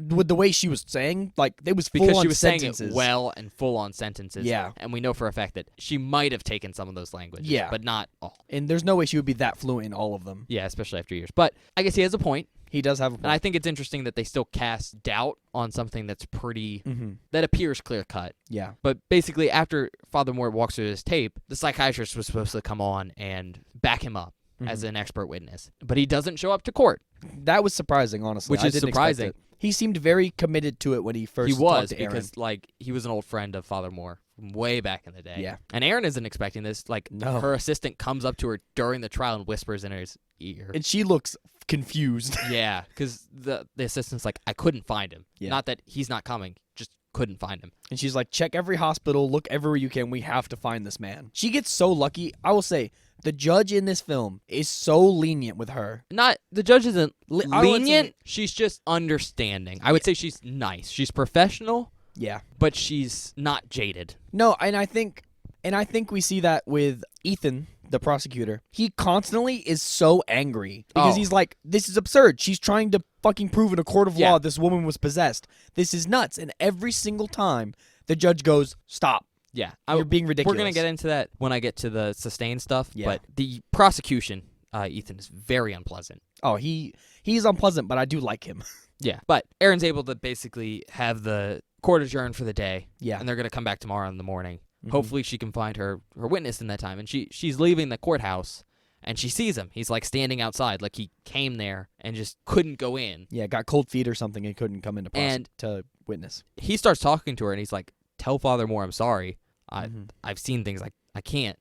with the way she was saying, like, it was because full-on she was sentences. saying it well and full-on sentences. Yeah. And we know for a fact that she might have taken some of those languages, but not all. And there's no way she would be that fluent in all of them. Yeah, especially after years. But I guess he has a point. He does have a point. And I think it's interesting that they still cast doubt on something that's pretty, that appears clear-cut. Yeah. But basically, after Father Moore walks through this tape, the psychiatrist was supposed to come on and back him up as an expert witness. But he doesn't show up to court. That was surprising, honestly. Which is surprising. Expect it. He seemed very committed to it when he first talked to Erin. He was, because, like, he was an old friend of Father Moore from way back in the day. Yeah. And Erin isn't expecting this. Like, her assistant comes up to her during the trial and whispers in her ear. And she looks confused. Yeah, because the assistant's like, I couldn't find him. Yeah. Not that he's not coming, just couldn't find him. And she's like, check every hospital, look everywhere you can. We have to find this man. She gets so lucky. I will say, the judge in this film is so lenient with her. The judge isn't lenient. say, She's just understanding. I would say she's nice. She's professional. Yeah. But she's not jaded. No, and I think we see that with Ethan, the prosecutor. He constantly is so angry because he's like, this is absurd. She's trying to fucking prove in a court of law this woman was possessed. This is nuts. And every single time the judge goes, stop. Yeah. You're being ridiculous. We're going to get into that when I get to the sustained stuff. Yeah. But the prosecution, Ethan, is very unpleasant. Oh, he's unpleasant, but I do like him. Yeah. But Erin's able to basically have the court adjourned for the day. Yeah. And they're going to come back tomorrow in the morning. Hopefully she can find her witness in that time. And she's leaving the courthouse, and she sees him. He's like standing outside, like he came there and just couldn't go in. Yeah, got cold feet or something and couldn't come into to witness. He starts talking to her, and he's like, "Tell Father Moore I'm sorry. I've seen things I can't."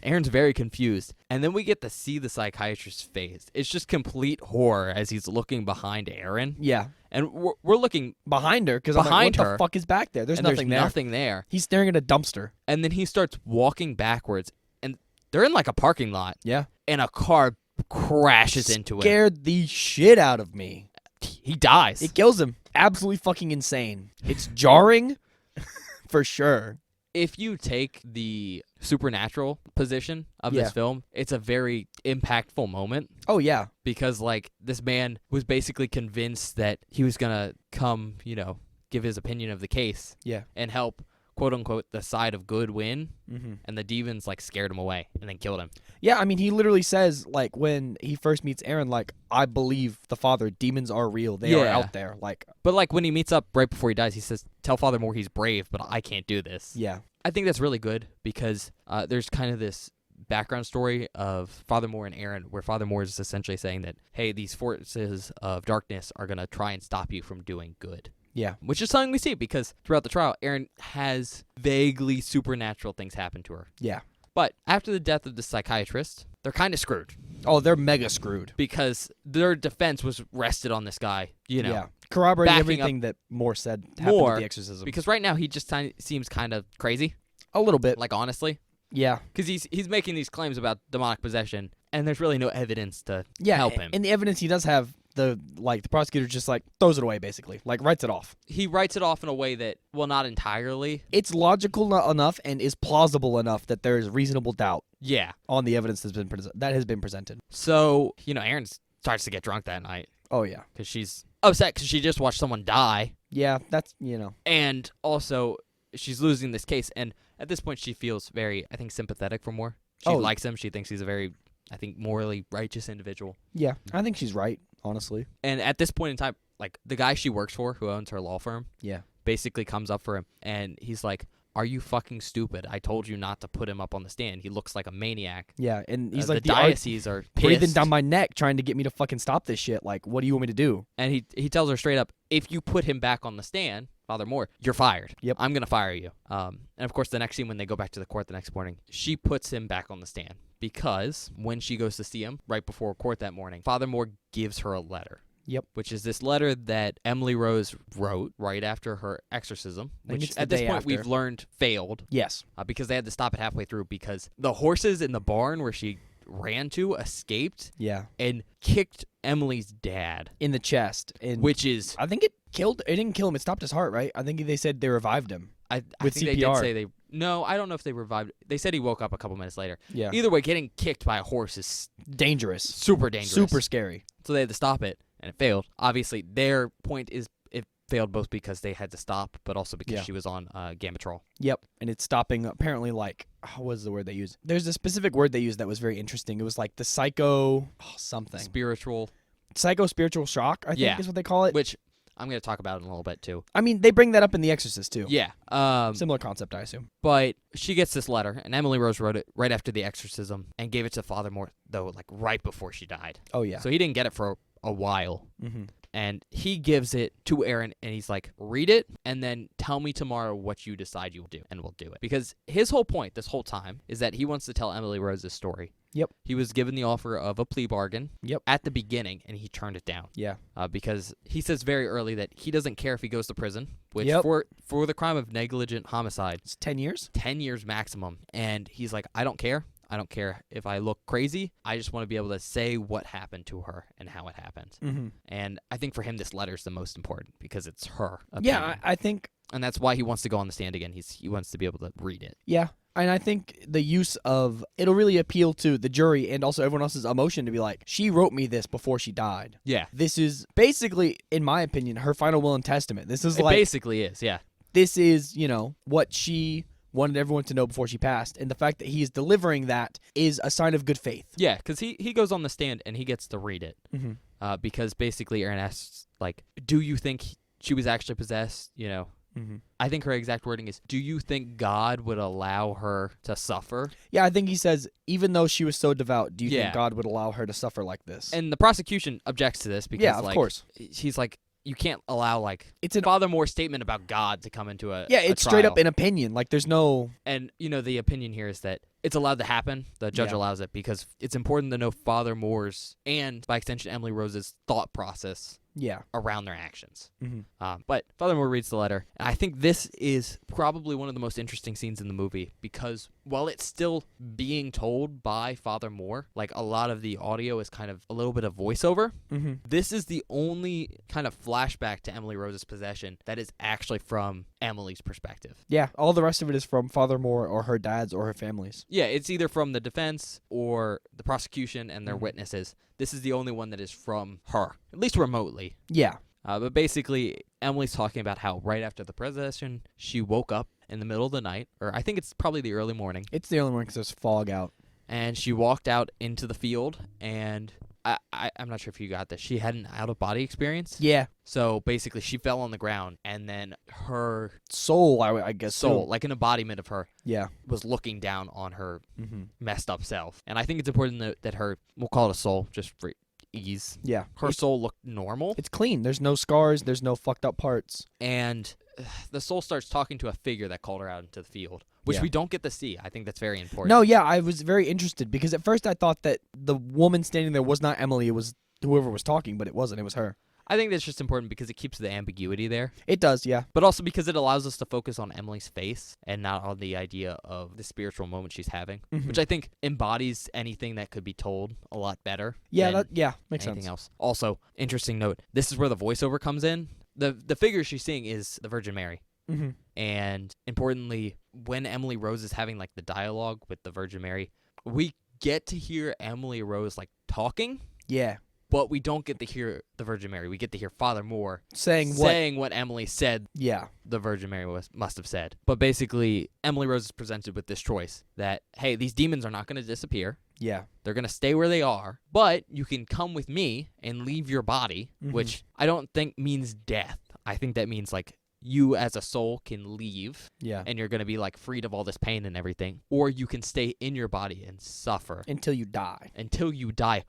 Aaron's very confused. And then we get to see the psychiatrist's face. It's just complete horror as he's looking behind Aaron. Yeah. And we're looking behind her because behind what her. the fuck is back there? There's nothing there. Nothing there. He's staring at a dumpster. And then he starts walking backwards, and they're in like a parking lot. Yeah. And a car crashes into him. Scared the shit out of me. He dies. It kills him. Absolutely fucking insane. It's jarring for sure. If you take the supernatural position of Yeah. this film, it's a very impactful moment. Oh, yeah. Because, like, this man was basically convinced that he was going to come, give his opinion of the case. Yeah. And help, quote-unquote, the side of good win. Mm-hmm. And the demons, like, scared him away and then killed him. Yeah, I mean, he literally says, like, when he first meets Aaron, like, I believe the Father, demons are real. They are out there. Like, but, like, when he meets up right before he dies, he says, "Tell Father Moore he's brave, but I can't do this." yeah. I think that's really good because there's kind of this background story of Father Moore and Aaron where Father Moore is essentially saying that, hey, these forces of darkness are going to try and stop you from doing good. Yeah. Which is something we see because throughout the trial, Aaron has vaguely supernatural things happen to her. Yeah. But after the death of the psychiatrist, they're kind of screwed. Oh, they're mega screwed. Because their defense was rested on this guy, Yeah. Corroborating backing everything that Moore said happened with the exorcism. Because right now he just seems kind of crazy. A little bit. Like, honestly. Yeah. Because he's making these claims about demonic possession, and there's really no evidence to help him. And the evidence he does have, the prosecutor just, like, throws it away, basically. Like, writes it off. He writes it off in a way that, well, not entirely. It's logical enough and is plausible enough that there is reasonable doubt Yeah. on the evidence that has been presented. So, Aaron starts to get drunk that night. Oh, yeah. Because she's upset because she just watched someone die. Yeah, that's, And also, she's losing this case. And at this point, she feels very, I think, sympathetic for Moore. She likes him. She thinks he's a very, I think, morally righteous individual. Yeah, I think she's right, honestly. And at this point in time, like, the guy she works for, who owns her law firm, Yeah. basically comes up for him. And he's like, "Are you fucking stupid? I told you not to put him up on the stand. He looks like a maniac." Yeah, and he's The like, diocese are breathing pissed. down my neck tck to get me to fucking stop this shit. Like, what do you want me to do? And he tells her straight up, if you put him back on the stand, Father Moore, you're fired. Yep. I'm going to fire you. And of course, the next scene when they go back to the court the next morning, she puts him back on the stand because when she goes to see him right before court that morning, Father Moore gives her a letter. Yep. Which is this letter that Emily Rose wrote right after her exorcism, I think which it's the at this day point after. we've learned failed Yes. because they had to stop it halfway through because the horses in the barn where she ran to escaped Yeah. and kicked Emily's dad, In the chest. And which is I think it didn't kill him. It stopped his heart, right? I think they said they revived him. I with think they did CPR. say they. No, I don't know if they revived. They said he woke up a couple minutes later. Yeah. Either way, getting kicked by a horse is Dangerous. super dangerous. Super scary. So they had to stop it, and it failed. Obviously, their point is it failed both because they had to stop, but also because she was on Gametrol. Yep. And it's stopping, apparently, like, what was the word they used? There's a specific word they used that was very interesting. It was like the something. Spiritual. Psycho-spiritual shock, I think is what they call it. Which I'm going to talk about in a little bit, too. I mean, they bring that up in The Exorcist, too. Yeah. Similar concept, I assume. But she gets this letter, and Emily Rose wrote it right after the exorcism and gave it to Father Moore, though, like right before she died. Oh, yeah. So he didn't get it for a while. Mm-hmm. And he gives it to Aaron, and he's like, read it, and then tell me tomorrow what you decide you'll do, and we'll do it. Because his whole point this whole time is that he wants to tell Emily Rose's story. Yep. He was given the offer of a plea bargain at the beginning, and he turned it down. Yeah. Because he says very early that he doesn't care if he goes to prison, which for the crime of negligent homicide, It's 10 years? 10 years maximum. And he's like, I don't care. I don't care if I look crazy. I just want to be able to say what happened to her and how it happened. Mm-hmm. And I think for him, this letter is the most important because it's her opinion. Yeah, I think... And that's why he wants to go on the stand again. He wants to be able to read it. Yeah. And I think the use of... It'll really appeal to the jury and also everyone else's emotion to be like, she wrote me this before she died. Yeah. This is basically, in my opinion, her final will and testament. This is It basically is, yeah. This is, what she wanted everyone to know before she passed. And the fact that he is delivering that is a sign of good faith. Yeah, because he goes on the stand and he gets to read it. Mm-hmm. Because basically Aaron asks, like, do you think she was actually possessed? Mm-hmm. I think her exact wording is, do you think God would allow her to suffer? Yeah, I think he says, even though she was so devout, do you Yeah. think God would allow her to suffer like this? And the prosecution objects to this because, yeah, of like, course. he's like, you can't allow, like, It's an Father Moore's statement about God to come into a yeah, a it's straight up trial. an opinion. Like, there's no And, the opinion here is that it's allowed to happen. The judge Yeah. allows it because it's important to know Father Moore's and, by extension, Emily Rose's thought process yeah. around their actions. Mm-hmm. But Father Moore reads the letter, and I think this is probably one of the most interesting scenes in the movie because while it's still being told by Father Moore, like a lot of the audio is kind of a little bit of voiceover. Mm-hmm. This is the only kind of flashback to Emily Rose's possession that is actually from Emily's perspective. Yeah, all the rest of it is from Father Moore or her dad's or her family's. Yeah, it's either from the defense or the prosecution and their Mhm. witnesses. This is the only one that is from her, at least remotely. Yeah. But basically, Emily's talking about how right after the possession, she woke up in the middle of the night, or I think it's probably the early morning, It's the only one because there's fog out. and she walked out into the field, and I'm not sure if you got this. She had an out-of-body experience. Yeah. So basically, she fell on the ground, and then her Soul, I guess. soul, too. like an embodiment of her, Yeah. was looking down on her Mm-hmm. messed up self. And I think it's important that her, we'll call it a soul, just for ease. Yeah. Her soul looked normal, It's clean. There's no scars. There's no fucked up parts. and the soul starts talking to a figure that called her out into the field, which Yeah. we don't get to see. I think that's very important. No, yeah, I was very interested because at first I thought that the woman standing there was not Emily. It was whoever was talking, but it wasn't. It was her. I think that's just important because it keeps the ambiguity there, It does, yeah. but also because it allows us to focus on Emily's face and not on the idea of the spiritual moment she's having, Mhm. which I think embodies anything that could be told a lot better. Yeah, than makes anything sense. else. Also, interesting note, this is where the voiceover comes in. The figure she's seeing is the Virgin Mary. Mm-hmm. And importantly, when Emily Rose is having like the dialogue with the Virgin Mary, we get to hear Emily Rose like talking, Yeah. but we don't get to hear the Virgin Mary. We get to hear Father Moore Saying what? saying what Emily said Yeah. the Virgin Mary must have said. But basically, Emily Rose is presented with this choice that, hey, these demons are not going to disappear. Yeah. They're going to stay where they are, but you can come with me and leave your body, Mhm. which I don't think means death. I think that means like you as a soul can leave Yeah. and you're going to be like freed of all this pain and everything, or you can stay in your body and suffer Until you die. until you die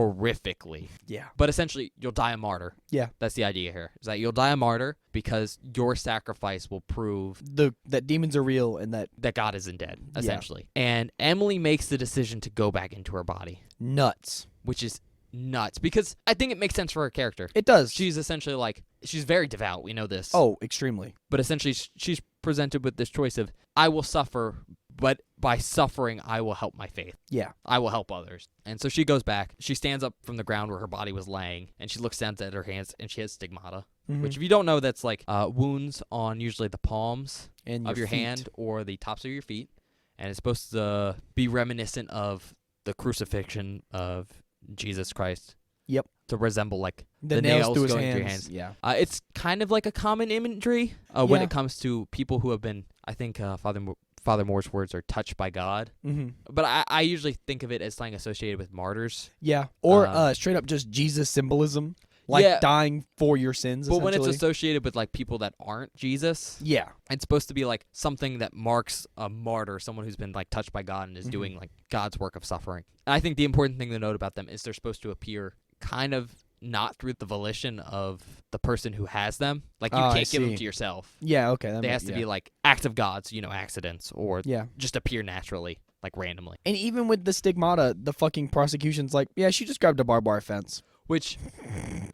horrifically. Yeah. But essentially, you'll die a martyr. Yeah. That's the idea here. Is that you'll die a martyr because your sacrifice will prove That demons are real and that that God isn't dead, Yeah. essentially. And Emily makes the decision to go back into her body, nuts. which is nuts because I think it makes sense for her character. It does. She's essentially like, she's very devout. We know this. Oh, extremely. But essentially, she's presented with this choice of, I will suffer, but by suffering, I will help my faith. Yeah. I will help others. And so she goes back. She stands up from the ground where her body was laying, and she looks down at her hands, and she has stigmata, Mhm. which if you don't know, that's like wounds on usually the palms and of your feet. hand or the tops of your feet. And it's supposed to be reminiscent of the crucifixion of Jesus Christ. Yep. To resemble like The nails through his going hands. through your hands. Yeah. It's kind of like a common imagery when Yeah. it comes to people who have been, I think Father Moore's words are touched by God. Mm-hmm. But I usually think of it as something associated with martyrs. Yeah. Or Um, straight up just Jesus symbolism, like Yeah. dying for your sins. But when it's essentially. associated with like people that aren't Jesus, yeah. it's supposed to be like something that marks a martyr, someone who's been like touched by God and is Mhm. doing like God's work of suffering. And I think the important thing to note about them is they're supposed to appear kind of not through the volition of the person who has them. Like you Oh, I can't give them see. to yourself. Yeah. Okay. They has to be like acts of God's, accidents or Yeah. just appear naturally, like randomly. And even with the stigmata, the fucking prosecution's like, yeah, she just grabbed a barbed wire fence. Which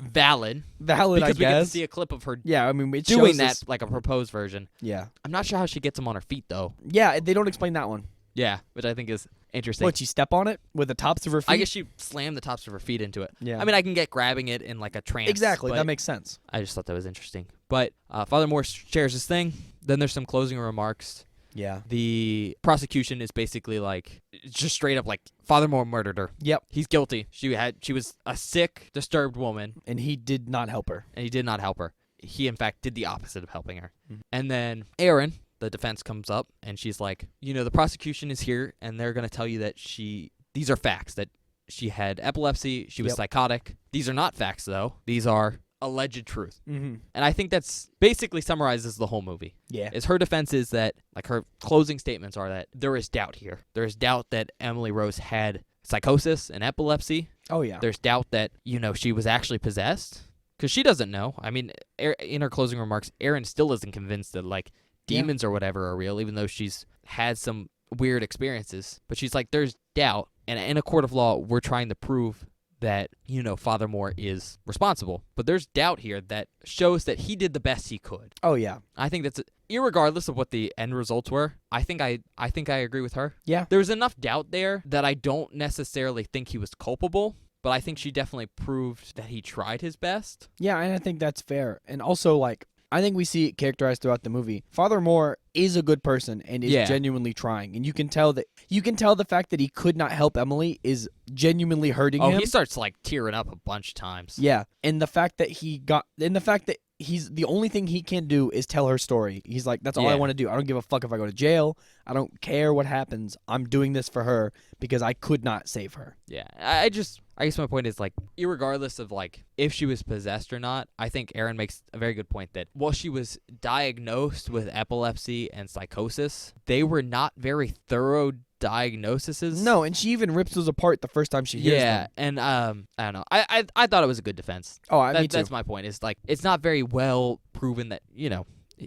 valid Valid, because I we get to guess. see a clip of her Yeah, I mean, it doing shows that, us- like a proposed version. Yeah. I'm not sure how she gets them on her feet though. Yeah, they don't explain that one. Yeah, which I think is interesting. What, she step on it with the tops of her feet? I guess she slammed the tops of her feet into it. Yeah. I mean, I can get grabbing it in like a trance. exactly. but That makes sense. I just thought that was interesting. But Father Moore shares his thing. Then there's some closing remarks. Yeah. The prosecution is basically like just straight up like Father Moore murdered her. Yep. He's guilty. She was a sick, disturbed woman, And he did not help her. and he did not help her. He in fact did the opposite of helping her. Mhm. And then Aaron, the defense, comes up and she's like, the prosecution is here and they're going to tell you that these are facts, that she had epilepsy, she was Yep. psychotic. These are not facts though. These are alleged truth. Mm-hmm. And I think that's basically summarizes the whole movie. Yeah. Is her defense is that, like, her closing statements are that there is doubt here. There is doubt that Emily Rose had psychosis and epilepsy. Oh, yeah. There's doubt that, she was actually possessed. Because she doesn't know. I mean, in her closing remarks, Erin still isn't convinced that, like, demons or whatever are real, even though she's had some weird experiences. But she's like, there's doubt. And in a court of law, we're trying to prove that, Father Moore is responsible. But there's doubt here that shows that he did the best he could. Oh, yeah. I think that's, irregardless of what the end results were, I think I agree with her. Yeah. There's enough doubt there that I don't necessarily think he was culpable, but I think she definitely proved that he tried his best. Yeah, and I think that's fair. And also, like, I think we see it characterized throughout the movie. Father Moore is a good person and is genuinely trying. And you can tell the fact that he could not help Emily is genuinely hurting him. Oh, he starts, like, tearing up a bunch of times. Yeah. And the fact that he's the only thing he can do is tell her story. He's like, that's all I want to do. I don't give a fuck if I go to jail. I don't care what happens. I'm doing this for her because I could not save her. Yeah. I guess my point is, like, irregardless of, like, if she was possessed or not, I think Erin makes a very good point that while she was diagnosed with epilepsy and psychosis, they were not very thorough diagnoses. No, and she even rips those apart the first time she hears them. Yeah, and I don't know. I thought it was a good defense. Oh, me too. That's my point. Is, like, it's not very well proven that,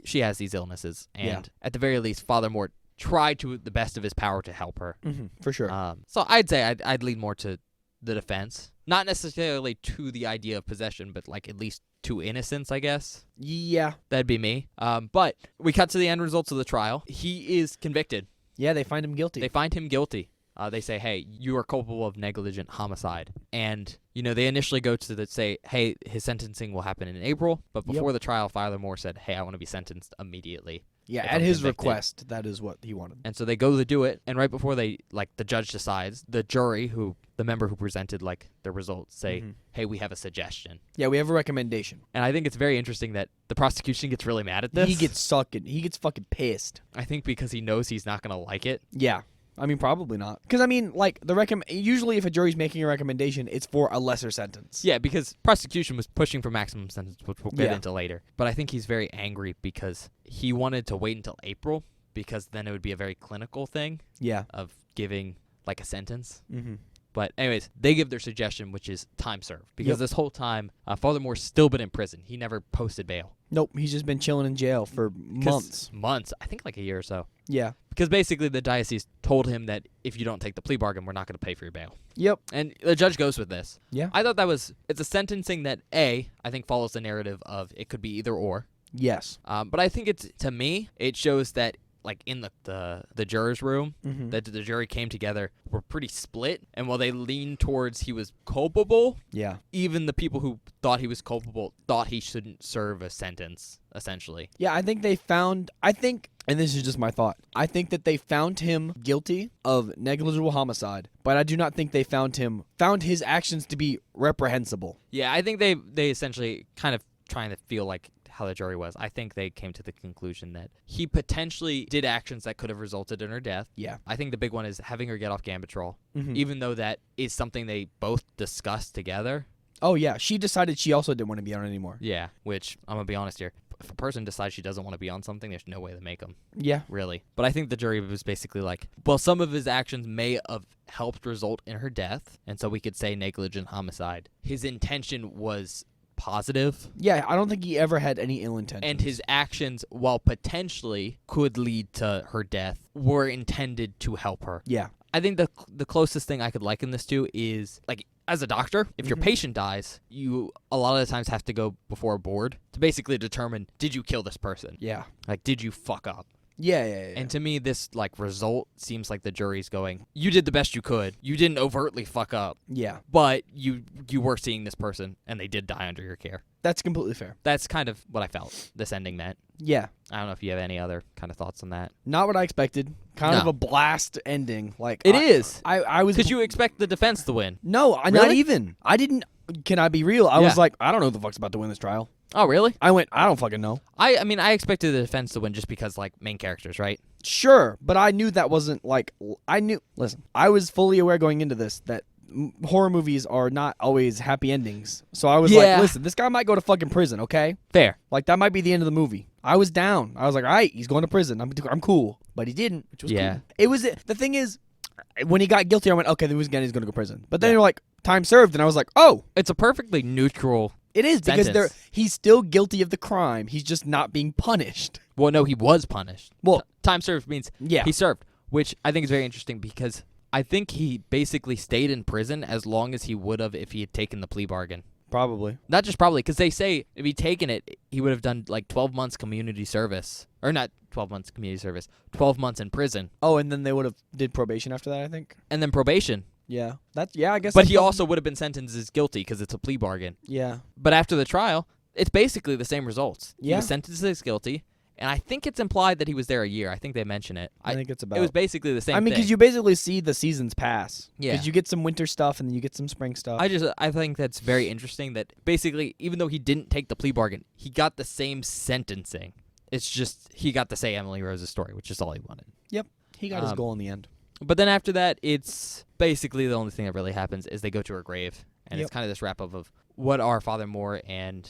she has these illnesses, and at the very least, Father Moore tried to the best of his power to help her. Mm-hmm, for sure. So I'd say I'd lean more to the defense, not necessarily to the idea of possession, but, like, at least to innocence, I guess. Yeah. That'd be me. But we cut to the end results of the trial. He is convicted. Yeah, they find him guilty. They find him guilty. They say, hey, you are culpable of negligent homicide. And, they initially go to say, hey, his sentencing will happen in April. But before the trial, Father Moore said, hey, I want to be sentenced immediately. Yeah, at his request, that is what he wanted. And so they go to do it, and right before the judge decides, the jury, the member who presented, like, the results, say, hey, we have a suggestion. Yeah, we have a recommendation. And I think it's very interesting that the prosecution gets really mad at this. He gets fucking pissed. I think because he knows he's not going to like it. Yeah. I mean, probably not. Because, I mean, like, usually if a jury's making a recommendation, it's for a lesser sentence. Yeah, because prosecution was pushing for maximum sentence, which we'll get into later. But I think he's very angry because he wanted to wait until April, because then it would be a very clinical thing of giving, like, a sentence. Mm-hmm. But anyways, they give their suggestion, which is time served. Because this whole time, Father Moore's still been in prison. He never posted bail. Nope, he's just been chilling in jail for months. Months. I think like a year or so. Yeah. Because basically the diocese told him that if you don't take the plea bargain, we're not going to pay for your bail. Yep. And the judge goes with this. Yeah. I thought it's a sentencing that, I think follows the narrative of it could be either or. Yes. But I think to me, it shows that, like, in the jurors' room, that the jury came together, were pretty split. And while they leaned towards he was culpable, even the people who thought he was culpable thought he shouldn't serve a sentence, essentially. Yeah, I think and this is just my thought, I think that they found him guilty of negligible homicide, but I do not think they found his actions to be reprehensible. Yeah, I think they essentially kind of trying to feel like how the jury was. I think they came to the conclusion that he potentially did actions that could have resulted in her death. Yeah. I think the big one is having her get off Gambitrol, even though that is something they both discussed together. Oh, yeah. She decided she also didn't want to be on it anymore. Yeah, which, I'm going to be honest here, if a person decides she doesn't want to be on something, there's no way to make them. Yeah. Really. But I think the jury was basically like, well, some of his actions may have helped result in her death, and so we could say negligent homicide. His intention was positive. Yeah, I don't think he ever had any ill intentions. And his actions, while potentially could lead to her death, were intended to help her. Yeah. I think the closest thing I could liken this to is, like, as a doctor, if your patient dies, you a lot of the times have to go before a board to basically determine, did you kill this person? Yeah. Like, did you fuck up? Yeah. And to me, this, like, result seems like the jury's going, you did the best you could. You didn't overtly fuck up. Yeah. But you were seeing this person, and they did die under your care. That's completely fair. That's kind of what I felt this ending meant. Yeah. I don't know if you have any other kind of thoughts on that. Not what I expected. Kind of a blast ending. Like it is. I was because you expect the defense to win. No, really? Not even. I didn't. Can I be real? I was like, I don't know who the fuck's about to win this trial. Oh, really? I went, I don't fucking know. I mean, I expected the defense to win just because, like, main characters, right? Sure, but I knew that wasn't, like, listen, I was fully aware going into this that horror movies are not always happy endings. So I was Yeah. like, listen, this guy might go to fucking prison, okay? Fair. Like, that might be the end of the movie. I was down. I was like, all right, he's going to prison. I'm cool. But he didn't, which was cool. It was, the thing is, when he got guilty, I went, okay, he's going to go to prison. But then you're like, time served, and I was like, oh. It's a perfectly neutral It is, because sentence. he's still guilty of the crime. He's just not being punished. Well, no, he was punished. Well, time served means yeah. he served, which I think is very interesting because I think he basically stayed in prison as long as he would have if he had taken the plea bargain. Probably. Not just probably, because they say if he'd taken it, he would have done like 12 months community service. Or not 12 months community service, 12 months in prison. Oh, and then they would have did probation after that, I think. And then probation. Yeah. I guess. But he also would have been sentenced as guilty because it's a plea bargain. Yeah. But after the trial, it's basically the same results. He Yeah. was sentenced as guilty, and I think it's implied that he was there a year. I think they mention it. I think it's about. It was basically the same I mean, thing. because you basically see the seasons pass. Yeah. Because you get some winter stuff and then you get some spring stuff. I think that's very interesting that basically, even though he didn't take the plea bargain, he got the same sentencing. It's just he got to say Emily Rose's story, which is all he wanted. Yep. He got his goal in the end. But then after that, it's basically the only thing that really happens is they go to her grave. And it's kind of this wrap-up of what are Father Moore and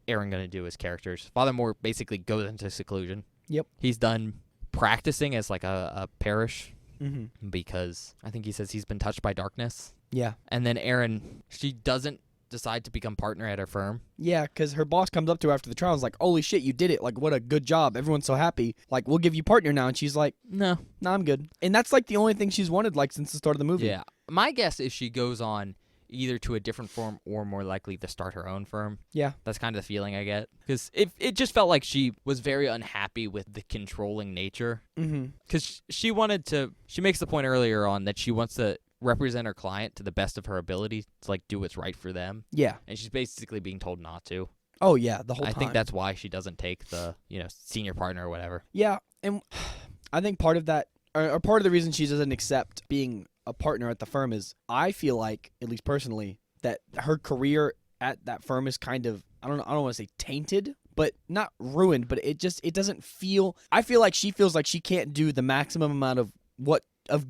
Aaron going to do as characters. Father Moore basically goes into seclusion. Yep. He's done practicing as like a parish Mm-hmm. because I think he says he's been touched by darkness. Yeah. And then Erin, she doesn't decide to become partner at her firm. Yeah, because her boss comes up to her after the trial and is like, holy shit, you did it. Like, what a good job. Everyone's so happy. Like, we'll give you partner now. And she's like, No. nah, I'm good. And that's like the only thing she's wanted like since the start of the movie. Yeah. My guess is she goes on either to a different firm or more likely to start her own firm. Yeah. That's kind of the feeling I get. Because it just felt like she was very unhappy with the controlling nature. Mm-hmm. Because she makes the point earlier on that she wants to represent her client to the best of her ability to like do what's right for them. Yeah. And she's basically being told not to. Oh, yeah, the whole time. I think that's why she doesn't take the, senior partner or whatever. Yeah, and I think part of that, or part of the reason she doesn't accept being a partner at the firm is I feel like, at least personally, that her career at that firm is kind of, I don't want to say tainted, but not ruined, but it doesn't feel, I feel like she feels like she can't do the maximum amount of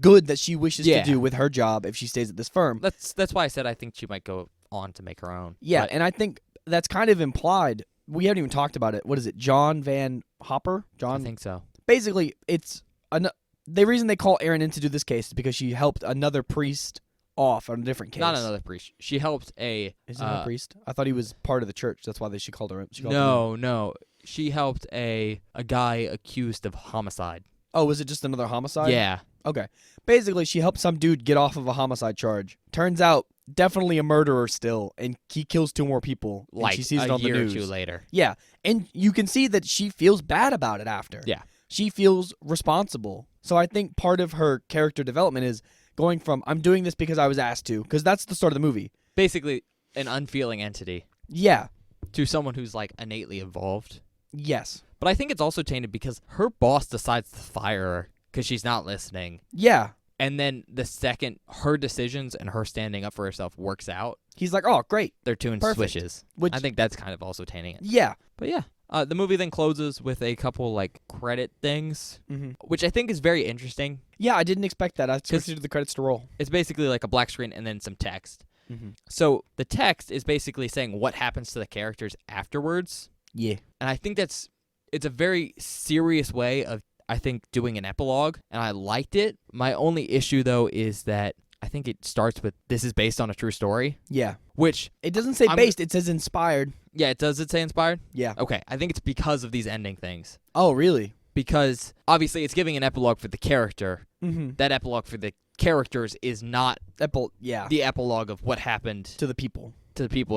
good that she wishes to do with her job if she stays at this firm. That's why I said I think she might go on to make her own. Yeah, But and I think that's kind of implied. We haven't even talked about it. What is it? John Van Hopper? I think so. Basically, it's the reason they call Erin in to do this case is because she helped another priest off on a different case. Not another priest. She helped a... Is he not a priest? I thought he was part of the church. That's why she called her in. No. She helped a guy accused of homicide. Oh, was it just another homicide? Yeah. Okay. Basically, she helped some dude get off of a homicide charge. Turns out, definitely a murderer still, and he kills 2 more people. Like she sees it a on the year news. or 2 later. Yeah, and you can see that she feels bad about it after. Yeah. She feels responsible. So I think part of her character development is going from, I'm doing this because I was asked to, because that's the start of the movie. Basically, an unfeeling entity. Yeah. To someone who's like innately evolved. Yes. But I think it's also tainted because her boss decides to fire her because she's not listening. Yeah. And then the second her decisions and her standing up for herself works out, he's like, oh, great. they're doing Perfect. swishes. Which, I think that's kind of also tainting it. Yeah. But yeah. The movie then closes with a couple like credit things, Mm-hmm. which I think is very interesting. Yeah, I didn't expect that. I expected the credits to roll. It's basically like a black screen and then some text. Mm-hmm. So the text is basically saying what happens to the characters afterwards. Yeah. And I think it's a very serious way of, I think, doing an epilogue, and I liked it. My only issue, though, is that I think it starts with, this is based on a true story. Yeah. Which... It doesn't say based, it says inspired. Yeah, does it say inspired? Yeah. Okay, I think it's because of these ending things. Oh, really? Because, obviously, it's giving an epilogue for the character. Mm-hmm. That epilogue for the characters is not the epilogue of what happened to the people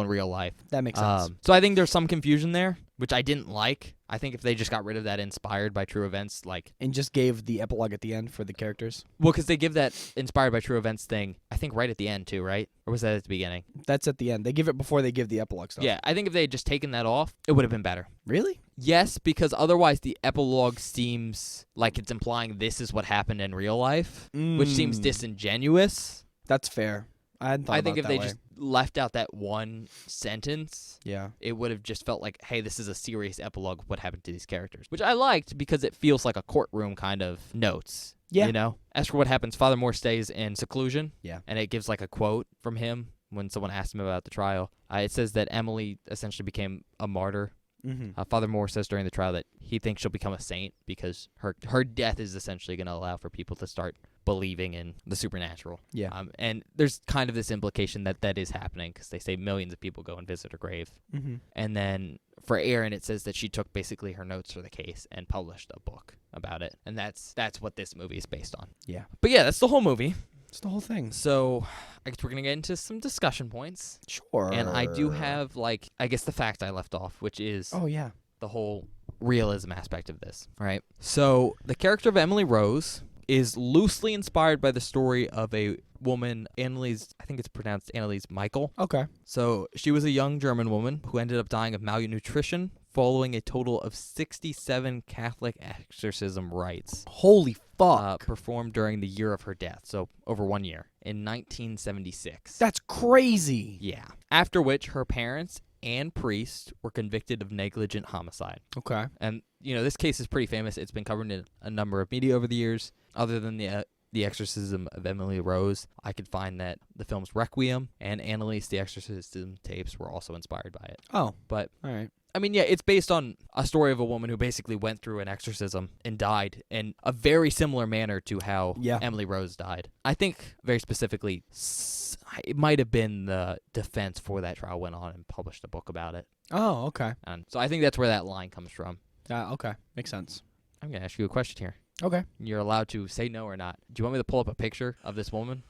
in real life. That makes sense. So I think there's some confusion there, which I didn't like. I think if they just got rid of that inspired by true events, like... And just gave the epilogue at the end for the characters? Well, because they give that inspired by true events thing, I think right at the end too, right? Or was that at the beginning? That's at the end. They give it before they give the epilogue stuff. Yeah, I think if they had just taken that off, it would have been better. Really? Yes, because otherwise the epilogue seems like it's implying this is what happened in real life, which seems disingenuous. That's fair. I hadn't thought I about think it if that they way. just left out that one sentence, Yeah. it would have just felt like, hey, this is a serious epilogue of what happened to these characters, which I liked because it feels like a courtroom kind of notes. Yeah. You know? As for what happens, Father Moore stays in seclusion. Yeah. And it gives like a quote from him when someone asked him about the trial. It says that Emily essentially became a martyr. Mm-hmm. Father Moore says during the trial that he thinks she'll become a saint because her death is essentially going to allow for people to start believing in the supernatural. Yeah. And there's kind of this implication that that is happening because they say millions of people go and visit her grave. Mm-hmm. And then for Erin, it says that she took basically her notes for the case and published a book about it. And that's what this movie is based on. Yeah. But yeah, that's the whole movie. It's the whole thing. So I guess we're going to get into some discussion points. Sure. And I do have, like, I guess the fact I left off, which is Oh, yeah. the whole realism aspect of this, right? So the character of Emily Rose is loosely inspired by the story of a woman, Anneliese, I think it's pronounced Anneliese Michael. Okay. So she was a young German woman who ended up dying of malnutrition following a total of 67 Catholic exorcism rites Holy fuck. performed during the year of her death, so over 1 year, in 1976. That's crazy. Yeah. After which her parents and priest were convicted of negligent homicide. Okay. And, you know, this case is pretty famous. It's been covered in a number of media over the years. Other than the Exorcism of Emily Rose, I could find that the films Requiem and Annalise the Exorcism tapes were also inspired by it. Oh. But, All right. I mean, yeah, it's based on a story of a woman who basically went through an exorcism and died in a very similar manner to how Yeah. Emily Rose died. I think, very specifically, it might have been the defense for that trial went on and published a book about it. Oh, okay. And so I think that's where that line comes from. Okay. Makes sense. I'm going to ask you a question here. Okay. You're allowed to say no or not. Do you want me to pull up a picture of this woman?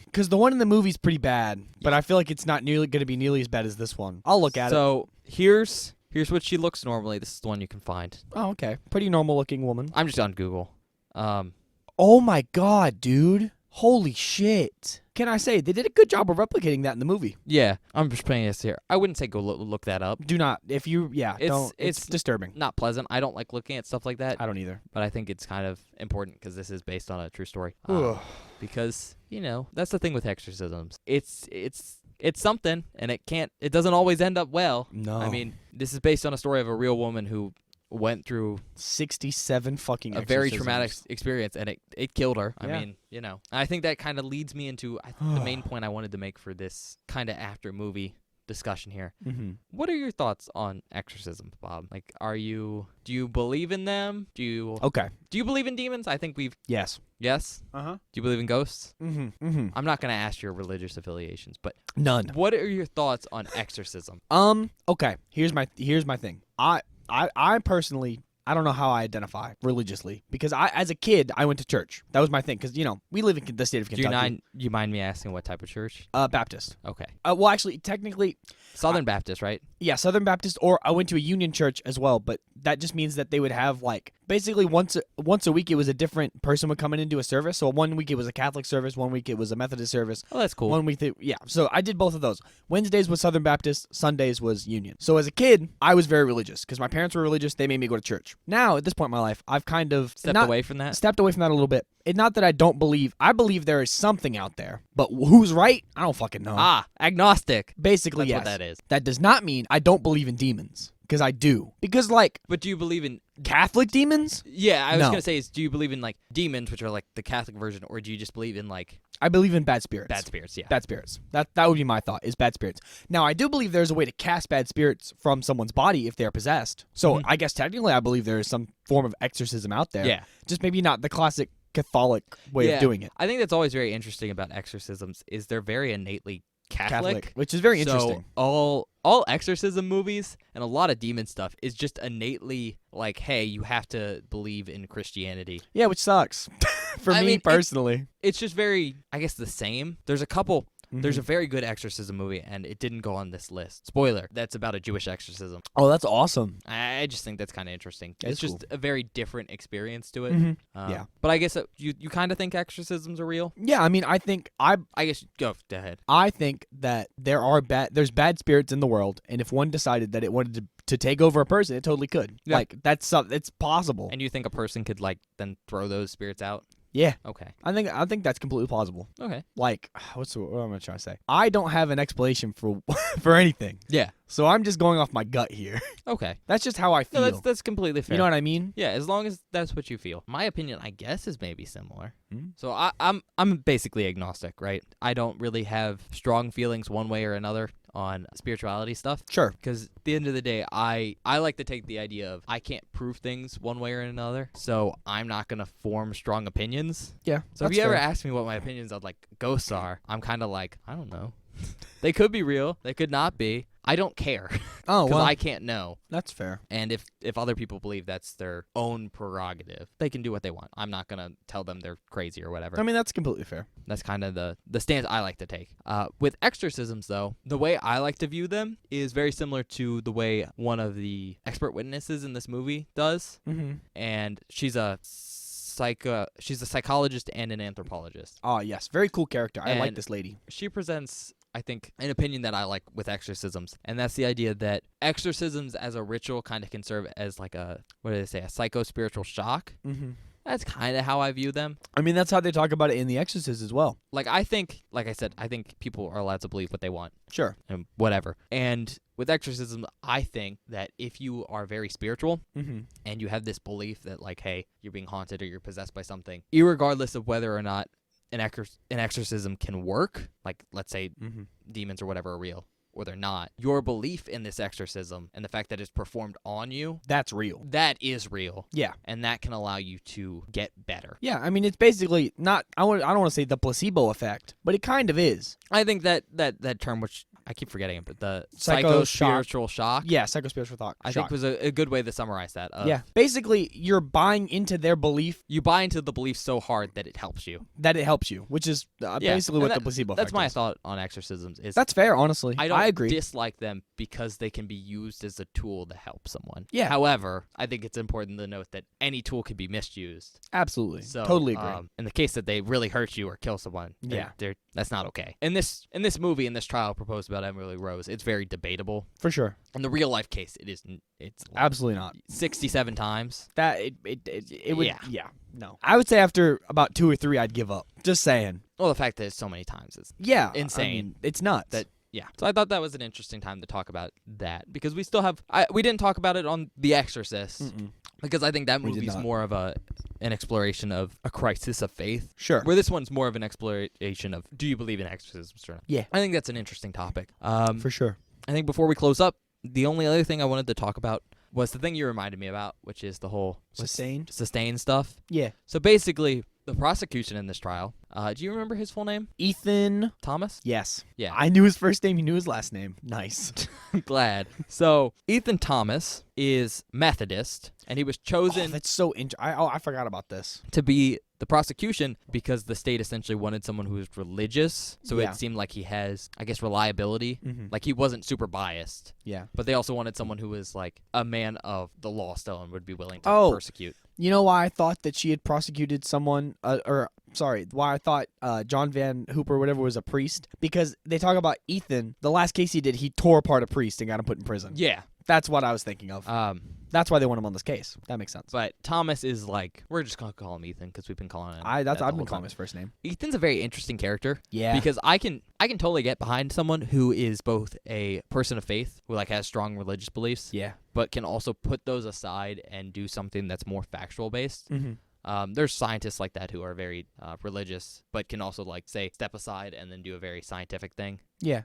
Because the one in the movie's pretty bad, but I feel like it's not nearly going to be nearly as bad as this one. I'll look at it. So here's what she looks normally. This is the one you can find. Oh, okay. Pretty normal looking woman. I'm just on Google. Oh my god, dude. Holy shit. Can I say, they did a good job of replicating that in the movie. Yeah, I'm just playing this here. I wouldn't say go look that up. Do not. If you, don't. It's It's disturbing. not pleasant. I don't like looking at stuff like that, I don't either. but I think it's kind of important because this is based on a true story. Ugh. Because, you know, that's the thing with exorcisms. It's something, and it doesn't always end up well. No. I mean, this is based on a story of a real woman who went through 67 fucking a very exorcisms. traumatic experience, and it killed her. Yeah. I mean, you know. I think that kind of leads me into the main point I wanted to make for this kind of after movie discussion here. Mm-hmm. What are your thoughts on exorcisms, Bob? Like, do you believe in them? Do you believe in demons? I think Yes. yes. Uh-huh. Do you believe in ghosts? Mm-hmm. Mm-hmm. I'm not going to ask your religious affiliations, but None. what are your thoughts on exorcism? Okay. Here's my thing. I personally, I don't know how I identify religiously because as a kid I went to church. That was my thing because we live in the state of Do Kentucky. you mind me asking what type of church? Baptist. Okay. Well, actually, technically, Southern Baptist, right? yeah, Southern Baptist, or I went to a Union church as well. But that just means that they would have basically once a week it was a different person would come in and do a service. So 1 week it was a Catholic service, 1 week it was a Methodist service. Oh, that's cool. 1 week, yeah. So I did both of those. Wednesdays was Southern Baptist, Sundays was Union. So as a kid, I was very religious because my parents were religious. They made me go to church. Now at this point in my life, I've kind of Stepped away from that? Stepped away from that a little bit. It's not that I don't believe. I believe there is something out there, but who's right? I don't fucking know. Agnostic. Basically, That's yes. what that is. That does not mean I don't believe in demons because I do. Because But do you believe in... Catholic demons, Yeah, I was No. going to say, do you believe in, demons, which are, the Catholic version, or do you just believe in, I believe in bad spirits. bad spirits? Yeah. Bad spirits. That would be my thought, is bad spirits. Now, I do believe there's a way to cast bad spirits from someone's body if they're possessed. So Mhm. I guess technically I believe there is some form of exorcism out there. Yeah. Just maybe not the classic Catholic way of doing it. I think that's always very interesting about exorcisms is they're very innately Catholic. Which is very So interesting. all exorcism movies and a lot of demon stuff is just innately hey, you have to believe in Christianity. Yeah, which sucks. For I me mean, personally. It's just very, I guess, the same. There's a couple. There's a Mhm. very good exorcism movie, and it didn't go on this list. Spoiler, that's about a Jewish exorcism. Oh, that's awesome. I just think that's kind of interesting. That's It's just cool. a very different experience to it. Mhm. Yeah. But I guess you kind of think exorcisms are real? Yeah, I mean, I think I guess go ahead. I think that there's bad spirits in the world, and if one decided that it wanted to take over a person, it totally could. Yeah. It's possible. And you think a person could then throw those spirits out? Yeah, Okay. I think that's completely plausible. Okay. Like, what am I trying to say? I don't have an explanation for for anything, Yeah. so I'm just going off my gut here. Okay. That's just how I feel. No, that's completely fair. You know what I mean? Yeah, as long as that's what you feel. My opinion, I guess, is maybe similar. Hmm? So I'm basically agnostic, right? I don't really have strong feelings one way or another on spirituality stuff. Sure. Because at the end of the day, I like to take the idea of I can't prove things one way or another, so I'm not going to form strong opinions. Yeah. So if you ever ask me what my opinions on like ghosts are, I'm kind of like, I don't know. They could be real. They could not be. I don't care. Oh, Because well, I can't know. that's fair. And if other people believe that's their own prerogative, they can do what they want. I'm not going to tell them they're crazy or whatever. I mean, that's completely fair. That's kind of the stance I like to take. With exorcisms, though, the way I like to view them is very similar to the way one of the expert witnesses in this movie does. Mm-hmm. And she's a psychologist and an anthropologist. Oh, yes. Very cool character. I like And- this lady. She presents, I think, an opinion that I like with exorcisms, and that's the idea that exorcisms as a ritual kind of can serve as like a, what do they say, a psycho-spiritual shock. Mm-hmm. That's kind of how I view them. I mean, that's how they talk about it in The Exorcist as well. Like, I think, like I said, I think people are allowed to believe what they want Sure. and whatever. And with exorcism, I think that if you are very spiritual Mm-hmm. and you have this belief that, like, hey, you're being haunted or you're possessed by something, irregardless of whether or not an exorcism can work, like, let's say Mm-hmm. demons or whatever are real, or they're not, your belief in this exorcism and the fact that it's performed on you, That's real. that is real. Yeah. And that can allow you to get better. Yeah, I mean, it's basically not, I don't want to say the placebo effect, but it kind of is. I think that term, which I keep forgetting it, but the Psycho psycho-spiritual shock, Yeah, psychospiritual thought. I think was a good way to summarize that. Yeah. Basically, you're buying into their belief You buy into the belief so hard that it helps you. that it helps you, which is Yeah, basically and what the placebo effect That's my is. thought on exorcisms. Is That's fair, honestly. I don't agree. dislike them because they can be used as a tool to help someone. Yeah. However, I think it's important to note that any tool can be misused. Absolutely. So, Totally agree. In the case that they really hurt you or kill someone, that's not okay. In this movie, in this trial proposed about Emily Rose, it's very debatable. For sure. In the real life case, it isn't. It's like Absolutely not. 67 times. That it would. Yeah. Yeah. No. I would say after about 2 or 3, I'd give up. Just saying. Well, the fact that it's so many times is Yeah. Insane. I mean, it's nuts. That- yeah. So I thought that was an interesting time to talk about that because we still have. We didn't talk about it on The Exorcist Mm-mm. because I think that We did movie's not. more of an exploration of a crisis of faith. Sure. Where this one's more of an exploration of do you believe in exorcisms or not? Yeah. I think that's an interesting topic. For sure. I think before we close up, the only other thing I wanted to talk about was the thing you reminded me about, which is the whole sustain stuff. Yeah. So basically, the prosecution in this trial. Do you remember his full name? Ethan. Thomas? Yes. Yeah. I knew his first name. He knew his last name. Nice. I'm glad. So Ethan Thomas is Methodist, and he was chosen That's so I forgot about this. to be the prosecution because the state essentially wanted someone who was religious. So Yeah. it seemed like he has, I guess, reliability. Mm-hmm. Like he wasn't super biased. Yeah. But they also wanted someone who was like a man of the law still and would be willing to Oh. persecute. You know why I thought that she had prosecuted someone, why I thought John Van Hooper, whatever, was a priest? Because they talk about Ethan. The last case he did, he tore apart a priest and got him put in prison. Yeah. That's what I was thinking of. That's why they want him on this case. That makes sense. But Thomas is like, we're just going to call him Ethan because we've been calling him. I've that the been whole calling time. his first name. Ethan's a very interesting character. Yeah. Because I can totally get behind someone who is both a person of faith who like has strong religious beliefs, Yeah. but can also put those aside and do something that's more factual based. Mm-hmm. There's scientists like that who are very religious, but can also like say step aside and then do a very scientific thing. Yeah.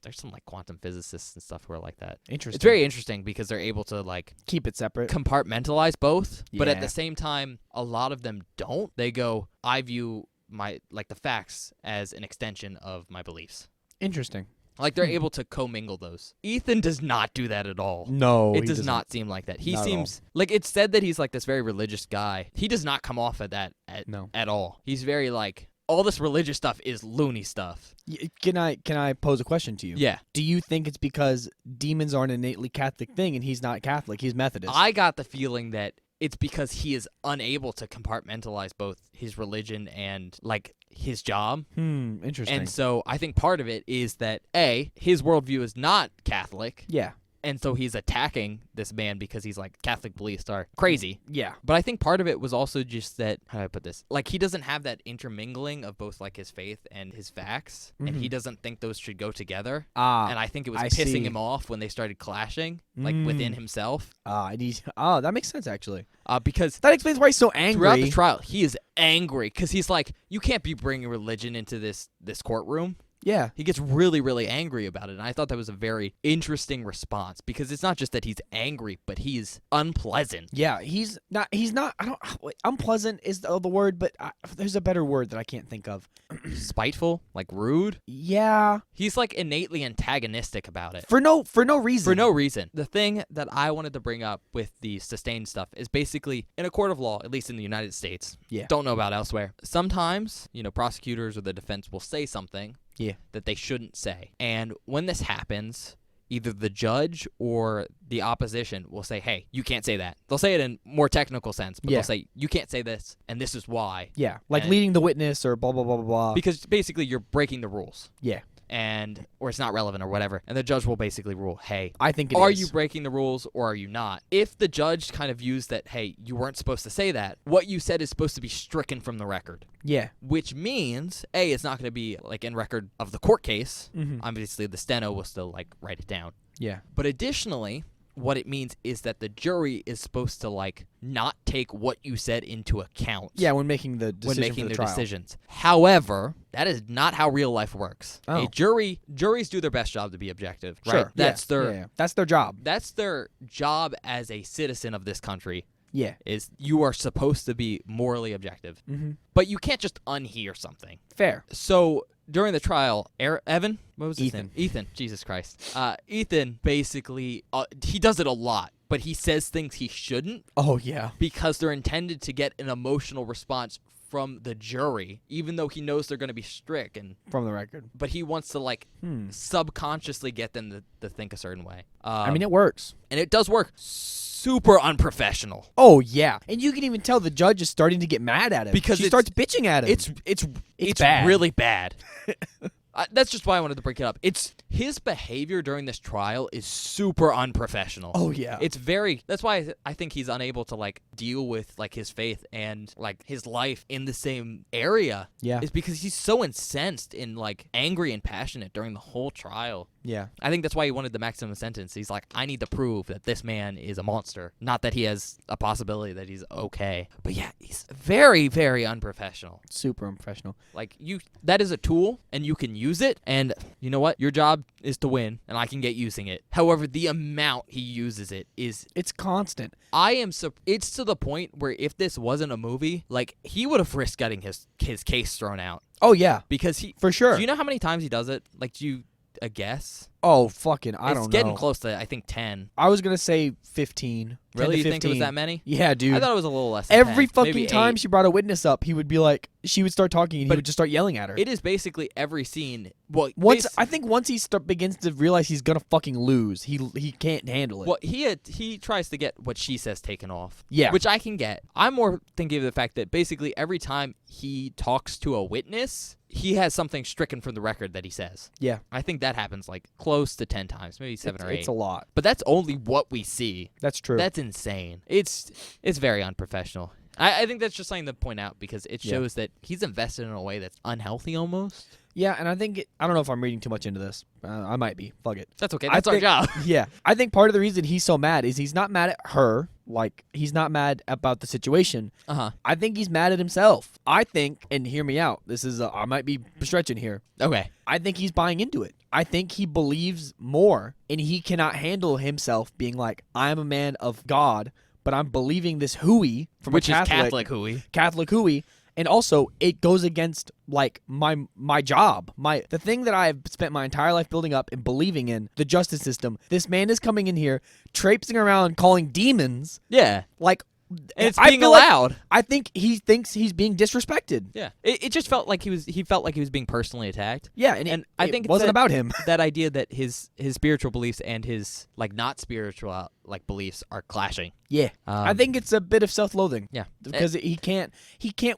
There's some like quantum physicists and stuff who are like that. Interesting. It's very interesting because they're able to like Keep it separate. compartmentalize both, but at Yeah. the same time, a lot of them don't. They go, I view my like the facts as an extension of my beliefs. Interesting. Like they're able to commingle those. Ethan does not do that at all. No, It he does doesn't. not seem like that. He Not at all. seems like it's said that he's like this very religious guy. He does not come off at that No. at all. He's very like all this religious stuff is loony stuff. Can I pose a question to you? Yeah. Do you think it's because demons are an innately Catholic thing and he's not Catholic? He's Methodist. I got the feeling that it's because he is unable to compartmentalize both his religion and like his job. Interesting. And so I think part of it is that A, his worldview is not Catholic. Yeah. And so he's attacking this man because he's like, Catholic beliefs are crazy. Yeah. But I think part of it was also just that, how do I put this? Like, he doesn't have that intermingling of both, like, his faith and his facts. And he doesn't think those should go together. And I think it was pissing him off when they started clashing, like, within himself. That makes sense, actually. Because that explains why he's so angry. Throughout the trial, he is angry because he's like, you can't be bringing religion into this courtroom. Yeah. He gets really, really angry about it. And I thought that was a very interesting response because it's not just that he's angry, but he's unpleasant. Yeah, he's not, unpleasant is the word, but there's a better word that I can't think of. Spiteful? Like rude? Yeah. He's like innately antagonistic about it. For no reason. For no reason. The thing that I wanted to bring up with the sustained stuff is basically in a court of law, at least in the United States. Yeah. Don't know about elsewhere. Sometimes, prosecutors or the defense will say something. Yeah. That they shouldn't say. And when this happens, either the judge or the opposition will say, hey, you can't say that. They'll say it in more technical sense, but they'll say, you can't say this, and this is why. Yeah, like leading the witness or blah, blah, blah, blah, blah. Because basically you're breaking the rules. Yeah. Or it's not relevant or whatever. And the judge will basically rule, hey, I think are you breaking the rules or are you not? If the judge kind of views that, hey, you weren't supposed to say that, what you said is supposed to be stricken from the record. Yeah. Which means, A, it's not going to be like in record of the court case. Obviously, the steno will still like write it down. Yeah. But additionally, what it means is that the jury is supposed to like not take what you said into account. Yeah, when making the decision when making for the their trial. decisions. However, that is not how real life works. Oh. Juries do their best job to be objective, right? Sure. That's that's their job. That's their job as a citizen of this country. Yeah. Is you are supposed to be morally objective. But you can't just unhear something. Fair. So during the trial, Evan? What was his Ethan. name? Ethan. Jesus Christ. Ethan basically, he does it a lot, but he says things he shouldn't. Oh, yeah. Because they're intended to get an emotional response from the jury, even though he knows they're going to be strict. From the record. But he wants to, like, subconsciously get them to think a certain way. I mean, it works. And it does work. Super unprofessional. Oh, yeah. And you can even tell the judge is starting to get mad at him. Because she starts bitching at him. It's bad. really bad. That's just why I wanted to break it up. It's his behavior during this trial is super unprofessional. Oh, yeah. It's very. That's why I think he's unable to like deal with like his faith and like his life in the same area. Yeah. Is because he's so incensed and like angry and passionate during the whole trial. Yeah. I think that's why he wanted the maximum sentence. He's like, I need to prove that this man is a monster. Not that he has a possibility that he's okay. But yeah, he's very, very unprofessional. Super unprofessional. Like, that is a tool, and you can use it, and you know what? Your job is to win, and I can get using it. However, the amount he uses it is... It's constant. It's to the point where if this wasn't a movie, like, he would have risked getting his case thrown out. Oh, yeah. Because For sure. Do you know how many times he does it? Like, do you... a guess? Oh, fucking, I don't know. It's getting close to, I think, 10. I was going to say 15. Really? You 15. think it was that many? Yeah, dude. I thought it was a little less than Every 10. fucking Maybe time 8. she brought a witness up, he would be like, she would start talking and he would just start yelling at her. It is basically every scene. Well, I think once he begins to realize he's going to fucking lose, he can't handle it. Well, he tries to get what she says taken off. Yeah. Which I can get. I'm more thinking of the fact that basically every time he talks to a witness, he has something stricken from the record that he says. Yeah. I think that happens like close to 10 times, maybe 7 or 8. It's a lot. But that's only what we see. That's true. That's insane. It's very unprofessional. I think that's just something to point out because it shows that he's invested in a way that's unhealthy almost. Yeah, and I think I don't know if I'm reading too much into this. I might be. Fuck it. That's okay. That's our job. Yeah. I think part of the reason he's so mad is he's not mad at her. Like, he's not mad about the situation. Uh-huh. I think he's mad at himself. I think, and hear me out, this is, I might be stretching here. Okay. I think he's buying into it. I think he believes more, and he cannot handle himself being like, I'm a man of God, but I'm believing this hooey from Which a Catholic. is Catholic hooey. Catholic hooey. And also, it goes against, like, my job. The thing that I've spent my entire life building up and believing in, the justice system. This man is coming in here, traipsing around, calling demons. Yeah. Like, and it's being allowed. I think he thinks he's being disrespected. Yeah. It just felt like he felt like he was being personally attacked. Yeah, and I think it wasn't about him. That idea that his spiritual beliefs and his like not spiritual like beliefs are clashing. Yeah. I think it's a bit of self-loathing. Yeah. Because he can't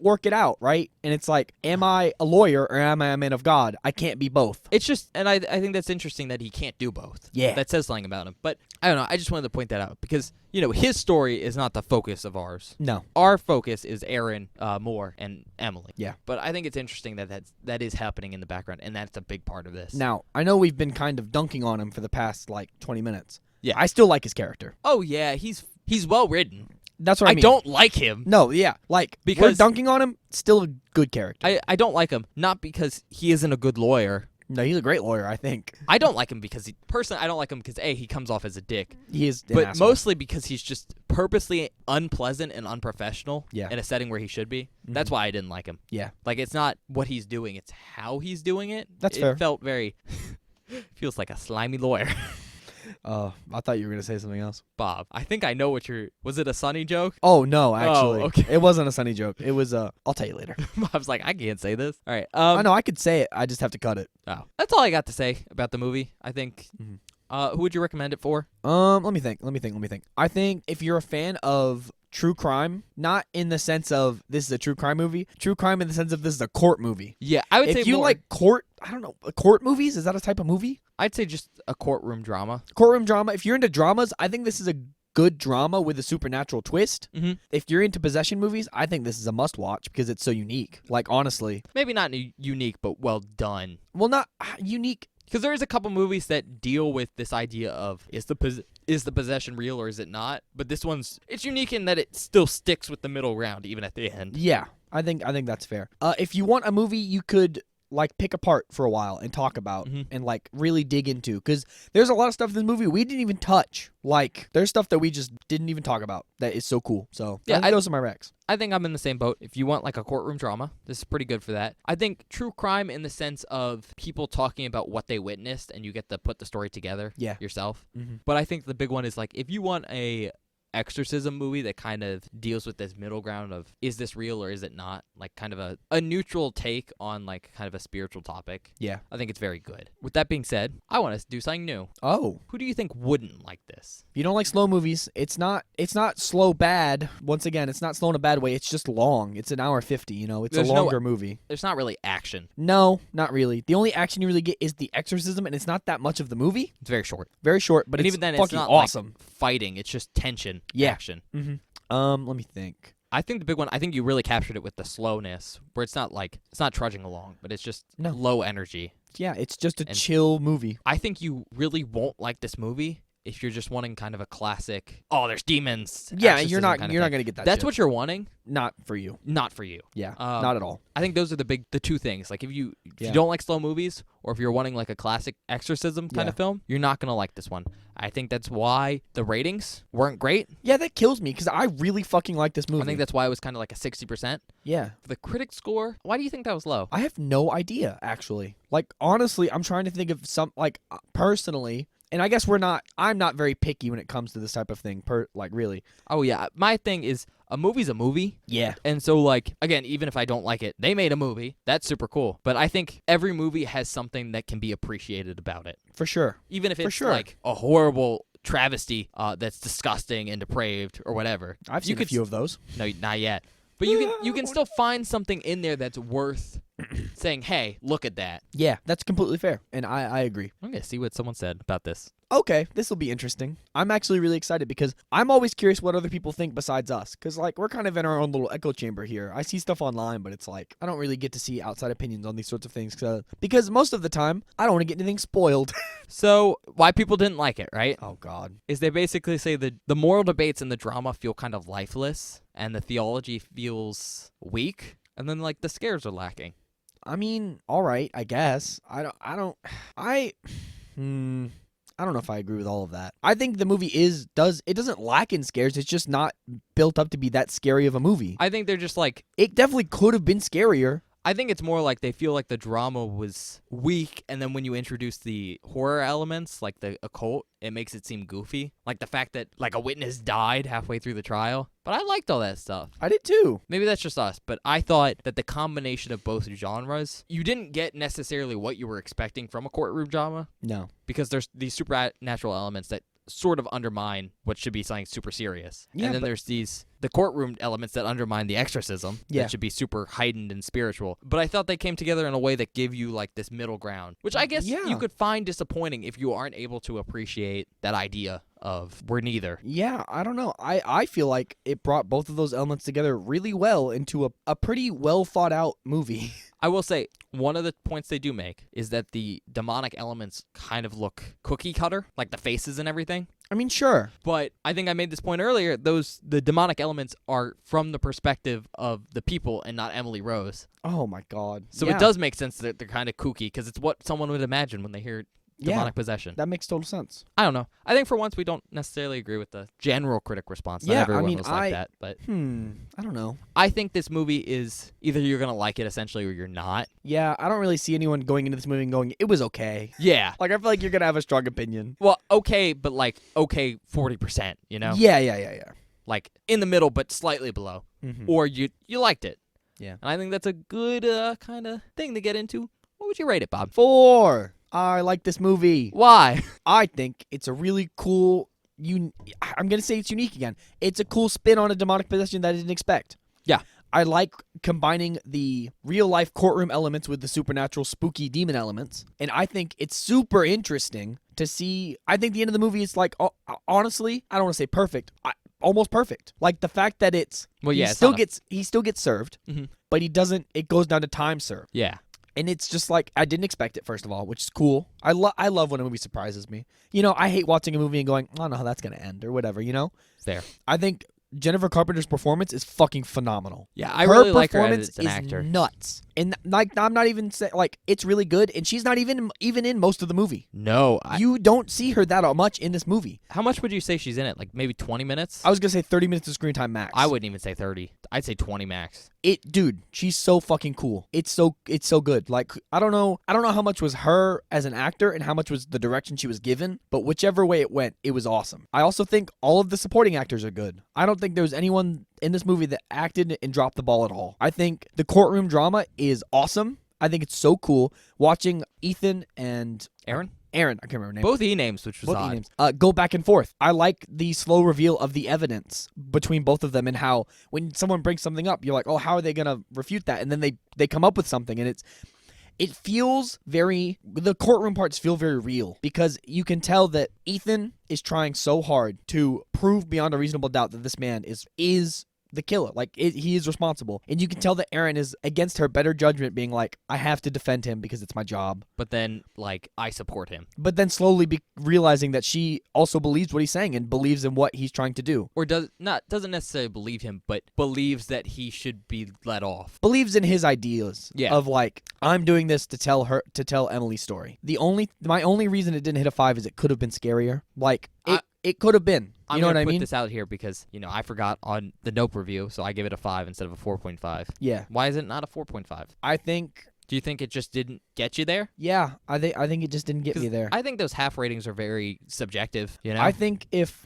work it out, right? And it's like, am I a lawyer or am I a man of God? I can't be both. It's just, and I think that's interesting that he can't do both. Yeah. That says something about him. But I don't know. I just wanted to point that out because, his story is not the focus of ours. No. Our focus is Aaron, Moore, and Emily. Yeah. But I think it's interesting that is happening in the background, and that's a big part of this. Now, I know we've been kind of dunking on him for the past, 20 minutes. Yeah. I still like his character. Oh, yeah. He's well written. That's what I mean. I don't like him. No, yeah. We're Because- dunking on him, still a good character. I don't like him, not because he isn't a good lawyer. No, he's a great lawyer, I think. I don't like him because I don't like him because he comes off as a dick. He is an But asshole. mostly because he's just purposely unpleasant and unprofessional Yeah. in a setting where he should be. That's why I didn't like him. Yeah. It's not what he's doing, it's how he's doing it. That's it fair. Felt very feels like a slimy lawyer. I thought you were going to say something else. Bob, I think I know was it a sunny joke? Oh, no, actually. okay. It wasn't a funny joke. It was, I'll tell you later. Bob's like, I can't say this. All right. I know, I could say it. I just have to cut it. Oh. That's all I got to say about the movie. I think. Mhm. Who would you recommend it for? Let me think. I think if you're a fan of true crime, not in the sense of this is a true crime movie, true crime in the sense of this is a court movie. Yeah, I would say If you more, like court, I don't know, court movies, is that a type of movie? I'd say just a courtroom drama. Courtroom drama. If you're into dramas, I think this is a good drama with a supernatural twist. Mm-hmm. If you're into possession movies, I think this is a must watch because it's so unique. Honestly. Maybe not unique, but well done. Well, not unique. Because there is a couple movies that deal with this idea of is the possession real or is it not? But this it's unique in that it still sticks with the middle ground even at the end. Yeah, I think that's fair. If you want a movie you could pick apart for a while and talk about and really dig into, because there's a lot of stuff in this movie we didn't even touch. There's stuff that we just didn't even talk about that is so cool. So yeah, I think those are my recs. I think I'm in the same boat. If you want a courtroom drama, this is pretty good for that. I think true crime in the sense of people talking about what they witnessed and you get to put the story together yourself. Mm-hmm. But I think the big one is if you want a exorcism movie that kind of deals with this middle ground of is this real or is it not, kind of a neutral take on kind of a spiritual topic. Yeah. I think it's very good. With that being said, I want to do something new. Oh. Who do you think wouldn't like this? If you don't like slow movies, it's not slow bad. Once again, it's not slow in a bad way. It's just long. It's an hour 50, it's There's a longer movie. There's not really action. No, not really. The only action you really get is the exorcism, and it's not that much of the movie. It's very short. Very short, but And it's even then, fucking it's not awesome. Fighting. It's just tension, Yeah. action. Mm-hmm. Let me think. I think the big one, I think you really captured it with the slowness, where it's not it's not trudging along, but it's just low energy. Yeah, it's just a And- chill movie. I think you really won't like this movie if you're just wanting kind of a classic, there's demons. Yeah, exorcism you're not kind of you're not thing. gonna get that. That's shit. what you're wanting, Not for you. not for you. Yeah, not at all. I think those are the two things. If you Yeah. don't like slow movies, or if you're wanting a classic exorcism kind Yeah. of film, you're not gonna like this one. I think that's why the ratings weren't great. Yeah, that kills me because I really fucking like this movie. I think that's why it was kind of a 60%. Yeah. For the critic score, why do you think that was low? I have no idea, actually. Honestly, I'm trying to think of some, personally, and I guess I'm not very picky when it comes to this type of thing, really. Oh, yeah. My thing is a movie's a movie. Yeah. And so, again, even if I don't like it, they made a movie. That's super cool. But I think every movie has something that can be appreciated about it. For sure. Even if For it's sure. a horrible travesty that's disgusting and depraved or whatever. I've seen a few of those. No, not yet. But you can still find something in there that's worth saying, hey, look at that. Yeah, that's completely fair, and I agree. I'm going to see what someone said about this. Okay, this will be interesting. I'm actually really excited because I'm always curious what other people think besides us. Because, we're kind of in our own little echo chamber here. I see stuff online, but it's I don't really get to see outside opinions on these sorts of things. Because most of the time, I don't want to get anything spoiled. So, why people didn't like it, right? Oh, God. Is they basically say the moral debates and the drama feel kind of lifeless, and the theology feels weak, and then, the scares are lacking. I mean, all right, I guess. I don't know if I agree with all of that. I think the movie doesn't lack in scares. It's just not built up to be that scary of a movie. I think they're just It definitely could have been scarier. I think it's more they feel the drama was weak, and then when you introduce the horror elements, the occult, it makes it seem goofy. The fact that, a witness died halfway through the trial. But I liked all that stuff. I did too. Maybe that's just us, but I thought that the combination of both genres, you didn't get necessarily what you were expecting from a courtroom drama. No. Because there's these supernatural elements that sort of undermine what should be something super serious. Yeah, and then but- there's the courtroom elements that undermine the exorcism Yeah. that should be super heightened and spiritual. But I thought they came together in a way that gave you like this middle ground, which I guess Yeah. you could find disappointing if you aren't able to appreciate that idea of we're neither. Yeah, I don't know. I feel like it brought both of those elements together really well into a pretty well thought out movie. I will say, one of the points they do make is that the demonic elements kind of look cookie cutter, like the faces and everything. I mean, sure. But I think I made this point earlier, the demonic elements are from the perspective of the people and not Emily Rose. Oh my god. So Yeah, it does make sense that they're kind of kooky, because it's what someone would imagine when they hear demonic possession. that makes total sense. I don't know. I think for once we don't necessarily agree with the general critic response. Not Yeah, I everyone mean, was like that. But I don't know. I think this movie is either you're going to like it essentially or you're not. Yeah, I don't really see anyone going into this movie and going, it was okay. Yeah. Like, I feel like you're going to have a strong opinion. Well, okay, but like, okay 40%, you know? Yeah. Like, in the middle, but slightly below. Mhm. Or you liked it. Yeah. And I think that's a good kind of thing to get into. What would you rate it, Bob? 4. I like this movie. Why? I think it's a really cool. I'm gonna say it's unique again. It's a cool spin on a demonic possession that I didn't expect. Yeah. I like combining the real life courtroom elements with the supernatural spooky demon elements, and I think it's super interesting to see. I think the end of the movie is like, honestly, I don't want to say perfect. Almost perfect. Like the fact that Well, yeah, he still gets served, Mhm. but he doesn't. It goes down to time served. Yeah. And it's just like, I didn't expect it, first of all, which is cool. I love when a movie surprises me. You know, I hate watching a movie and going, I don't know how that's going to end or whatever, you know? Fair. I think Jennifer Carpenter's performance is fucking phenomenal. Yeah, I her really like her performance as an is actor. nuts. And like, I'm not even saying, like, it's really good, and she's not even in most of the movie. No. You don't see her that much in this movie. How much would you say she's in it? Like maybe 20 minutes? I was going to say 30 minutes of screen time max. I wouldn't even say 30. I'd say 20 max. Dude, she's so fucking cool. It's so good. Like, I don't know how much was her as an actor and how much was the direction she was given, but whichever way it went, it was awesome. I also think all of the supporting actors are good. I don't think there was anyone in this movie that acted and dropped the ball at all. I think the courtroom drama is awesome. I think it's so cool watching Ethan and Aaron? Aaron, I can't remember her name. Both E names, which was Both odd. names. Go back and forth. I like the slow reveal of the evidence between both of them, and how when someone brings something up, you're like, oh, how are they gonna refute that? And then they come up with something, and it feels the courtroom parts feel very real, because you can tell that Ethan is trying so hard to prove beyond a reasonable doubt that this man is the killer. Like, he is responsible. And you can tell that Aaron is against her better judgment, being like, I have to defend him because it's my job. But then, like, I support him. But then slowly realizing that she also believes what he's saying and believes in what he's trying to do. Or doesn't necessarily believe him, but believes that he should be let off. Believes in his ideas of like, I'm doing this to tell Emily's story. My only reason it didn't hit a 5 is it could have been scarier. Like, it could have been. You know what I mean? I'm going to put this out here because, I forgot on the Nope review, so I give it a 5 instead of a 4.5. Yeah. Why is it not a 4.5? I think. Do you think it just didn't get you there? Yeah, I think it just didn't get me there. I think those half ratings are very subjective, you know? I think if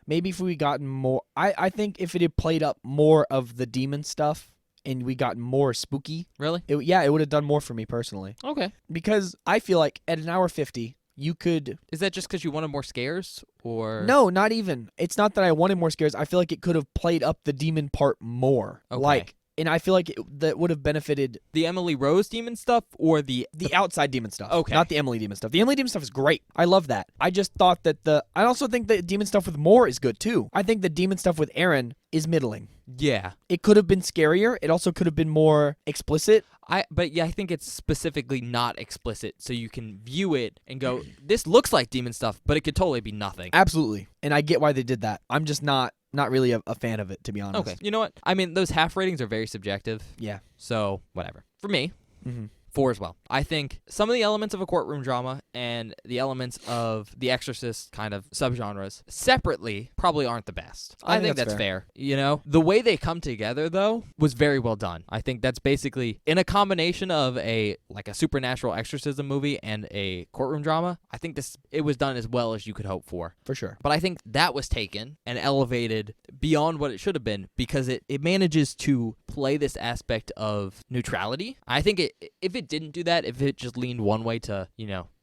maybe if we gotten more, I think if it had played up more of the demon stuff and we got more spooky. Really? It would have done more for me personally. Okay. Because I feel like at an hour 50, you could. Is that just because you wanted more scares, or No, not even. It's not that I wanted more scares. I feel like it could have played up the demon part more. Okay. And I feel like that would have benefited the Emily Rose demon stuff, or the outside demon stuff. Okay. Not the Emily demon stuff. The Emily demon stuff is great. I love that. I just thought that I also think the demon stuff with Moore is good too. I think the demon stuff with Aaron is middling. Yeah. It could have been scarier. It also could have been more explicit. I think it's specifically not explicit, so you can view it and go, this looks like demon stuff, but it could totally be nothing. Absolutely. And I get why they did that. I'm just not really a fan of it, to be honest. Okay. You know what? I mean, those half ratings are very subjective. Yeah. So, whatever. For me, Mm-hmm. 4 as well. I think some of the elements of a courtroom drama and the elements of the Exorcist kind of subgenres separately probably aren't the best. I think that's fair. You know, the way they come together though was very well done. I think that's basically in a combination of a supernatural exorcism movie and a courtroom drama. I think it was done as well as you could hope for. For sure. But I think that was taken and elevated beyond what it should have been, because it manages to play this aspect of neutrality. I think if it didn't do that, if it just leaned one way to,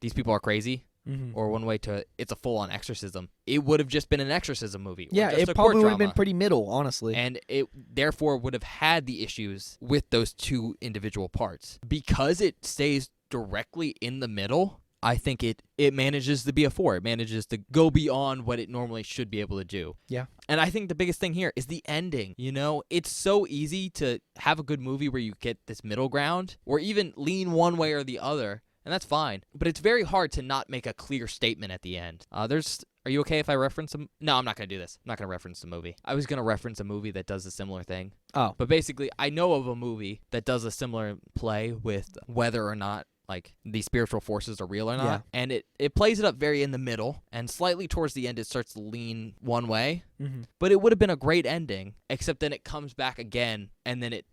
these people are crazy, or one way to it's a full-on exorcism, it would have just been an exorcism movie. Yeah, or just it a probably court would have been drama. pretty middle, honestly. And it therefore would have had the issues with those two individual parts. Because it stays directly in the middle, I think it manages to be a 4. It manages to go beyond what it normally should be able to do. Yeah. And I think the biggest thing here is the ending. You know, it's so easy to have a good movie where you get this middle ground or even lean one way or the other. And that's fine. But it's very hard to not make a clear statement at the end. Are you okay if I reference them? No, I'm not going to do this. I'm not going to reference the movie. I was going to reference a movie that does a similar thing. Oh. But basically, I know of a movie that does a similar play with whether or not like these spiritual forces are real or not. Yeah. And it plays it up very in the middle, and slightly towards the end it starts to lean one way. Mm-hmm. But it would have been a great ending, except then it comes back again, and then it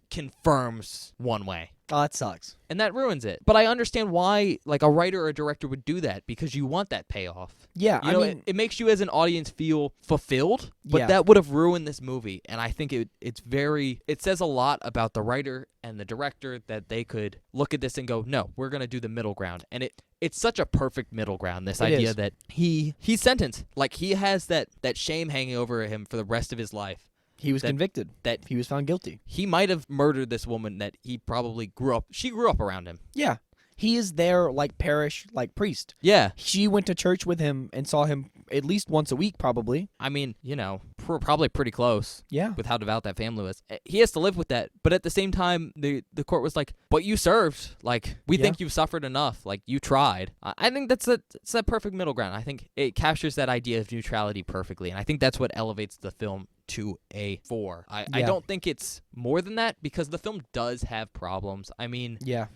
confirms one way. Oh, that sucks. And that ruins it. But I understand why like a writer or a director would do that, because you want that payoff. Yeah, You know, it makes you as an audience feel fulfilled, but Yeah. that would have ruined this movie. And I think it says a lot about the writer and the director that they could look at this and go, no, we're going to do the middle ground. And it's such a perfect middle ground, this idea is. that he's sentenced. Like, he has that shame hanging over him for the rest of his life. He was convicted. That He was found guilty. he might have murdered this woman that he probably she grew up around him. Yeah. He is their, like, parish, like, priest. Yeah. She went to church with him and saw him at least once a week, probably. I mean, you know, probably pretty close. Yeah. With how devout that family was. He has to live with that. But at the same time, the court was like, but you served. Like, we Yeah. think you've suffered enough. Like, you tried. I think it's that perfect middle ground. I think it captures that idea of neutrality perfectly. And I think that's what elevates the film to a 4. I don't think it's more than that, because the film does have problems. I mean, Yeah.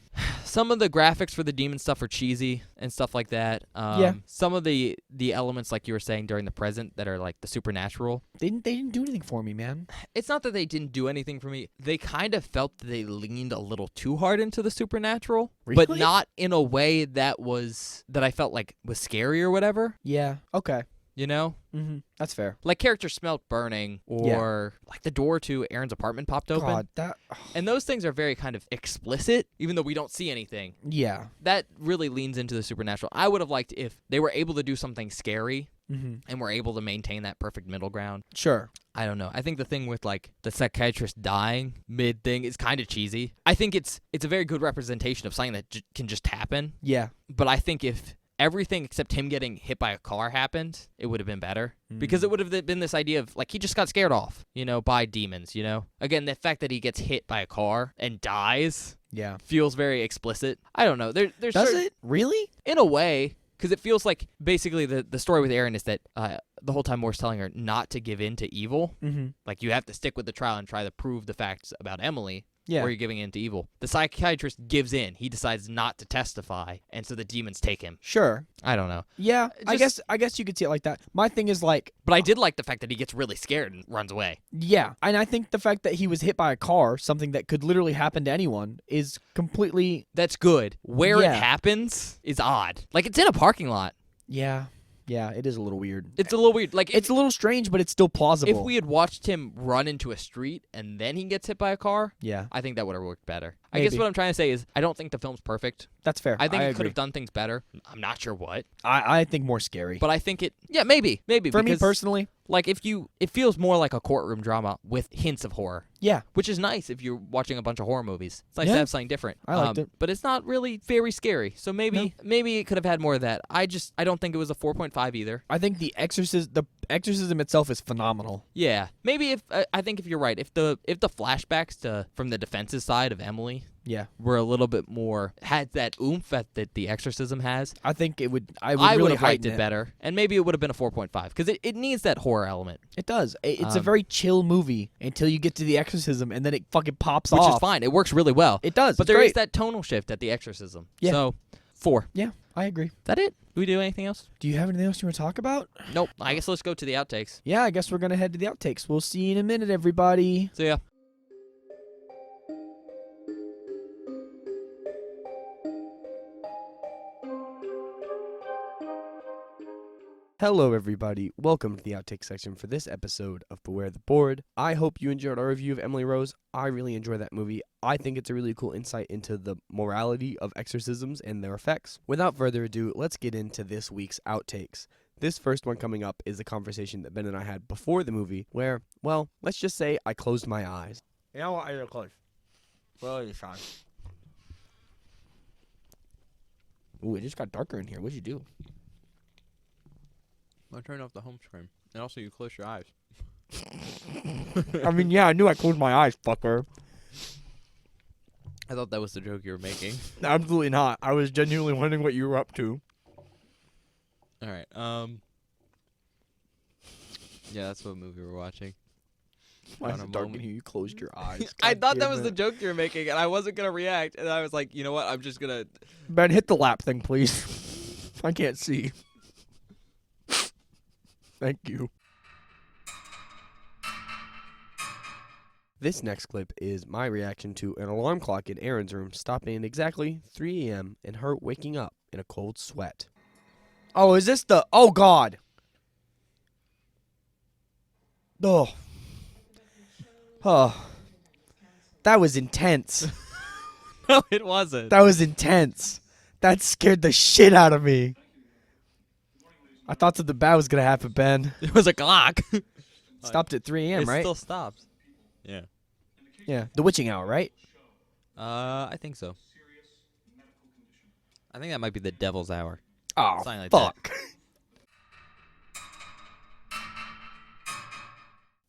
some of the graphics for the demon stuff are cheesy and stuff like that. Yeah. Some of the elements, like you were saying, during the present that are like the supernatural. They didn't do anything for me, man. It's not that they didn't do anything for me. They kind of felt that they leaned a little too hard into the supernatural, but Really? not in a way that I felt like was scary or whatever. Yeah. Okay. You know? Mm-hmm. That's fair. Like characters smelled burning, or like the door to Aaron's apartment popped open. God, that... And those things are very kind of explicit, even though we don't see anything. Yeah. That really leans into the supernatural. I would have liked if they were able to do something scary Mm-hmm. and were able to maintain that perfect middle ground. Sure. I don't know. I think the thing with like the psychiatrist dying mid thing is kind of cheesy. I think it's a very good representation of something that can just happen. Yeah. But I think if everything except him getting hit by a car happened, it would have been better. Because it would have been this idea of like he just got scared off, you know, by demons, you know? Again, the fact that he gets hit by a car and dies Yeah. feels very explicit. I don't know. There's Does certain, it? Really? in a way, because it feels like basically the story with Aaron is that the whole time Moore's telling her not to give in to evil. Mm-hmm. Like, you have to stick with the trial and try to prove the facts about Emily. Yeah. Or you're giving in to evil. The psychiatrist gives in. He decides not to testify, and so the demons take him. Sure. I don't know. Yeah. I Just- guess you could see it like that. My thing is like, But I did like the fact that he gets really scared and runs away. yeah, and I think the fact that he was hit by a car, something that could literally happen to anyone, is completely... That's good. Where Yeah. it happens is odd. Like, it's in a parking lot. Yeah. Yeah, it is a little weird. It's a little weird. Like, It's a little strange, but it's still plausible. if we had watched him run into a street and then he gets hit by a car, Yeah, I think that would have worked better. I guess Maybe. what I'm trying to say is I don't think the film's perfect. that's fair. I think it could agree. have done things better. I'm not sure what. I think more scary. But I think maybe. For me because, personally, like, it feels more like a courtroom drama with hints of horror, yeah. which is nice if you're watching a bunch of horror movies. It's nice Yeah. to have something different. I liked it. But it's not really very scary. So maybe it could have had more of that. I don't think it was a 4.5 either. I think the exorcism itself is phenomenal. Yeah. Maybe I think if you're right, if the flashbacks from the defense's side of Emily Yeah, were a little bit more, had that oomph that the exorcism has, I think it would. I I would would really have liked heighten it better. And maybe it would have been a 4.5 because it needs that horror element, It does. It's a Um, very chill movie until you get to the exorcism, and then it fucking pops which off. is fine. It works really well. It does. But it's there great. is that tonal shift at the exorcism. Yeah. So, 4. Yeah, I agree. Is that it? Do we do anything else? Do you have anything else you want to talk about? Nope. I guess let's go to the outtakes. Yeah, I guess we're gonna head to the outtakes. We'll see you in a minute, everybody. So, yeah. Hello, everybody. Welcome to the outtake section for this episode of Beware the Board. I hope you enjoyed our review of Emily Rose. I really enjoy that movie. I think it's a really cool insight into the morality of exorcisms and their effects. Without further ado, let's get into this week's outtakes. This first one coming up is a conversation that Ben and I had before the movie where, well, let's just say I closed my eyes. You know what? I did close. Really, Sean. Ooh, it just got darker in here. What'd you do? I turned off the home screen. And also, you close your eyes. I mean, yeah, I knew I closed my eyes, fucker. I thought that was the joke you were making. Absolutely not. I was genuinely wondering what you were up to. All right. Yeah, that's what movie we're watching. Why is On a it dark in moment. here? You closed your eyes. I God thought that damn was the it. joke you were making, and I wasn't gonna react. And I was like, you know what? I'm just gonna. Ben, hit the lap thing, please. I can't see. Thank you. This next clip is my reaction to an alarm clock in Erin's room stopping at exactly 3 a.m. and her waking up in a cold sweat. Oh, is this the... Oh, God. Oh. Oh. That was intense. No, it wasn't. That was intense. That scared the shit out of me. I thought something bad was going to happen, Ben. It was a clock. Stopped at 3 a.m., It right? still stops. Yeah. Yeah. The witching hour, right? I think so. I think that might be the devil's hour. Oh, Something like fuck.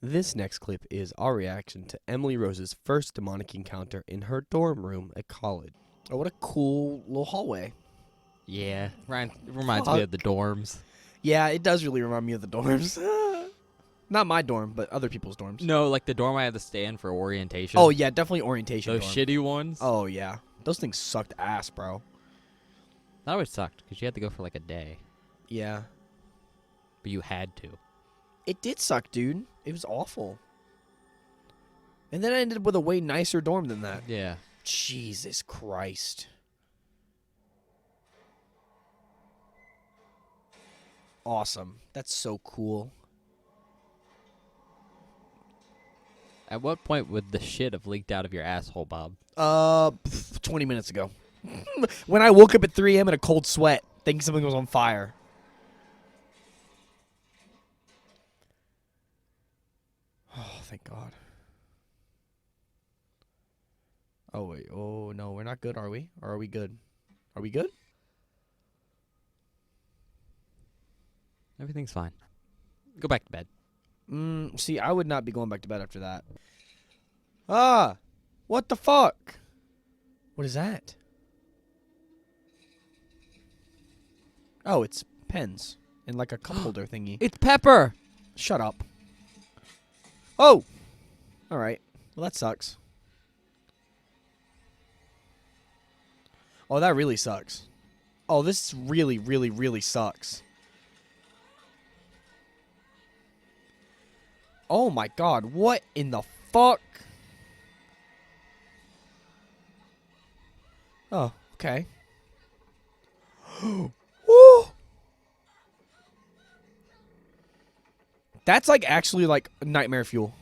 This next clip is our reaction to Emily Rose's first demonic encounter in her dorm room at college. Oh, what a cool little hallway. Yeah. Ryan, it reminds me of the dorms. Yeah, it does really remind me of the dorms. Not my dorm, but other people's dorms. No, like the dorm I had to stay in for orientation. Oh, yeah, definitely orientation Those dorm. shitty ones. Oh, yeah. Those things sucked ass, bro. That always sucked because you had to go for like a day, Yeah. but you had to. It did suck, dude. It was awful. And then I ended up with a way nicer dorm than that. Yeah. Jesus Christ. Awesome. That's so cool. At what point would the shit have leaked out of your asshole, Bob? 20 minutes ago. When I woke up at 3 a.m. in a cold sweat, thinking something was on fire. Oh, thank God. Oh, wait. Oh, no. We're not good, are we? Or are we good? Are we good? Everything's fine. Go back to bed. See, I would not be going back to bed after that. Ah! What the fuck? What is that? Oh, it's pens. In like a cup holder thingy. It's Pepper! Shut up. Oh! Alright. Well, that sucks. Oh, that really sucks. Oh, this really, really, really sucks. Oh my God, what in the fuck? Oh, okay. Woo! That's like actually like nightmare fuel.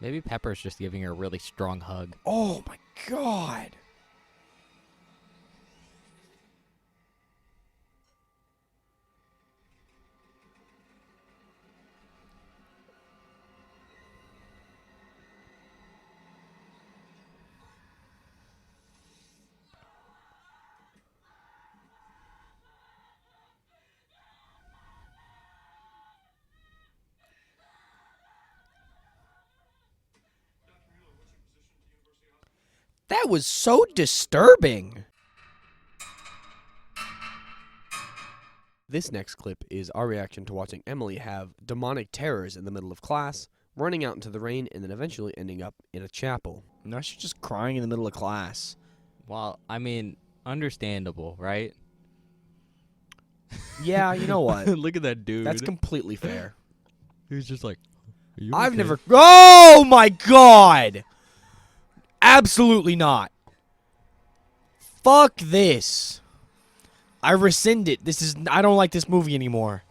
Maybe Pepper's just giving her a really strong hug. Oh my God. That was so disturbing. This next clip is our reaction to watching Emily have demonic terrors in the middle of class, running out into the rain, and then eventually ending up in a chapel. Now she's just crying in the middle of class. Well, I mean, understandable, right? Yeah, you know what? Look at that dude. That's completely fair. He's just like, are you I've okay? never... Oh, my God! Absolutely not. Fuck this. I rescind it. I don't like this movie anymore.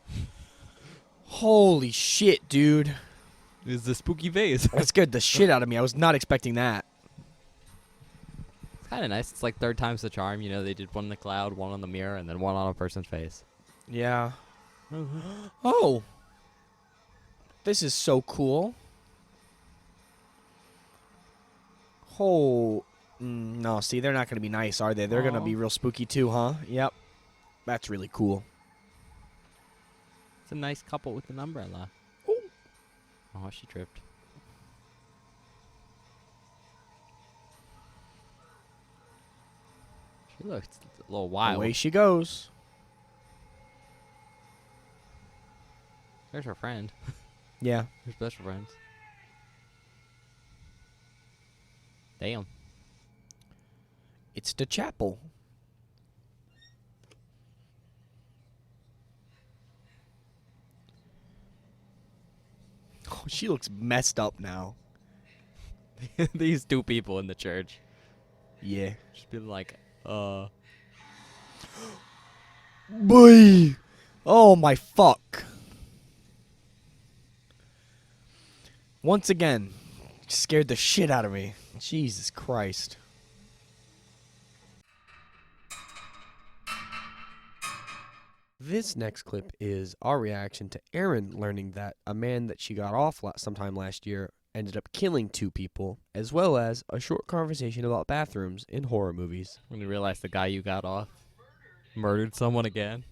Holy shit, dude. It's the spooky vase. That scared the shit out of me. I was not expecting that. It's kind of nice. It's like third time's the charm. You know, they did one in the cloud, one on the mirror, and then one on a person's face. Yeah. Oh. This is so cool. Oh. No, see, they're not going to be nice, are they? They're going to Aw. be real spooky too, huh? Yep. That's really cool. It's a nice couple with an umbrella. Oh, she tripped. She looks a little wild. Away she goes. There's her friend. Yeah. Her special friends. Damn. It's the chapel. Oh, she looks messed up now. These two people in the church. Yeah. Just being like, Boy. Oh my fuck. Once again, scared the shit out of me. Jesus Christ. This next clip is our reaction to Erin learning that a man that she got off sometime last year ended up killing 2 people, as well as a short conversation about bathrooms in horror movies. when you realize the guy you got off murdered someone again.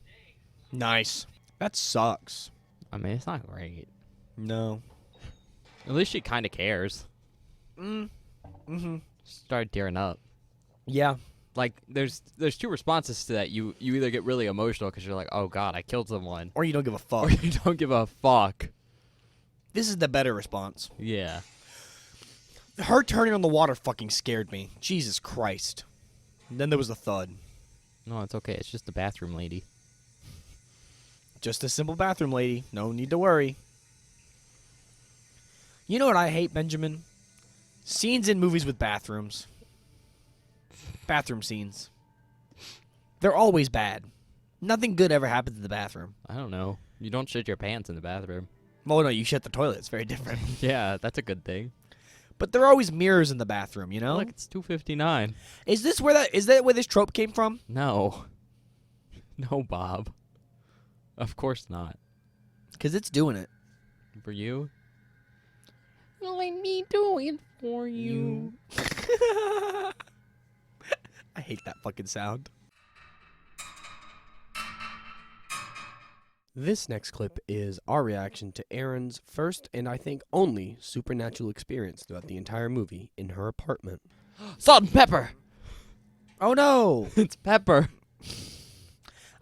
Nice. That sucks. I mean, it's not great. No. At least she kind of cares. Mm-hmm. Started tearing up. Yeah. Like, there's 2 responses to that. You either get really emotional because you're like, oh god, I killed someone, Or you don't give a fuck. or you don't give a fuck. This is the better response. Yeah. Her turning on the water fucking scared me. Jesus Christ. And then there was a thud. No, it's okay. It's just the bathroom lady. Just a simple bathroom lady. No need to worry. You know what I hate, Benjamin? Scenes in movies with bathrooms. Bathroom scenes. They're always bad. Nothing good ever happens in the bathroom. I don't know. You don't shit your pants in the bathroom. Well, no, you shut the toilet. It's very different. Yeah, that's a good thing. But there are always mirrors in the bathroom, you know? Look, it's 2:59. Is that where this trope came from? No. No, Bob. Of course not. Because it's doing it. For you? Let me do it for you. I hate that fucking sound. This next clip is our reaction to Erin's first and I think only supernatural experience throughout the entire movie in her apartment. Salt and pepper! Oh no! It's pepper.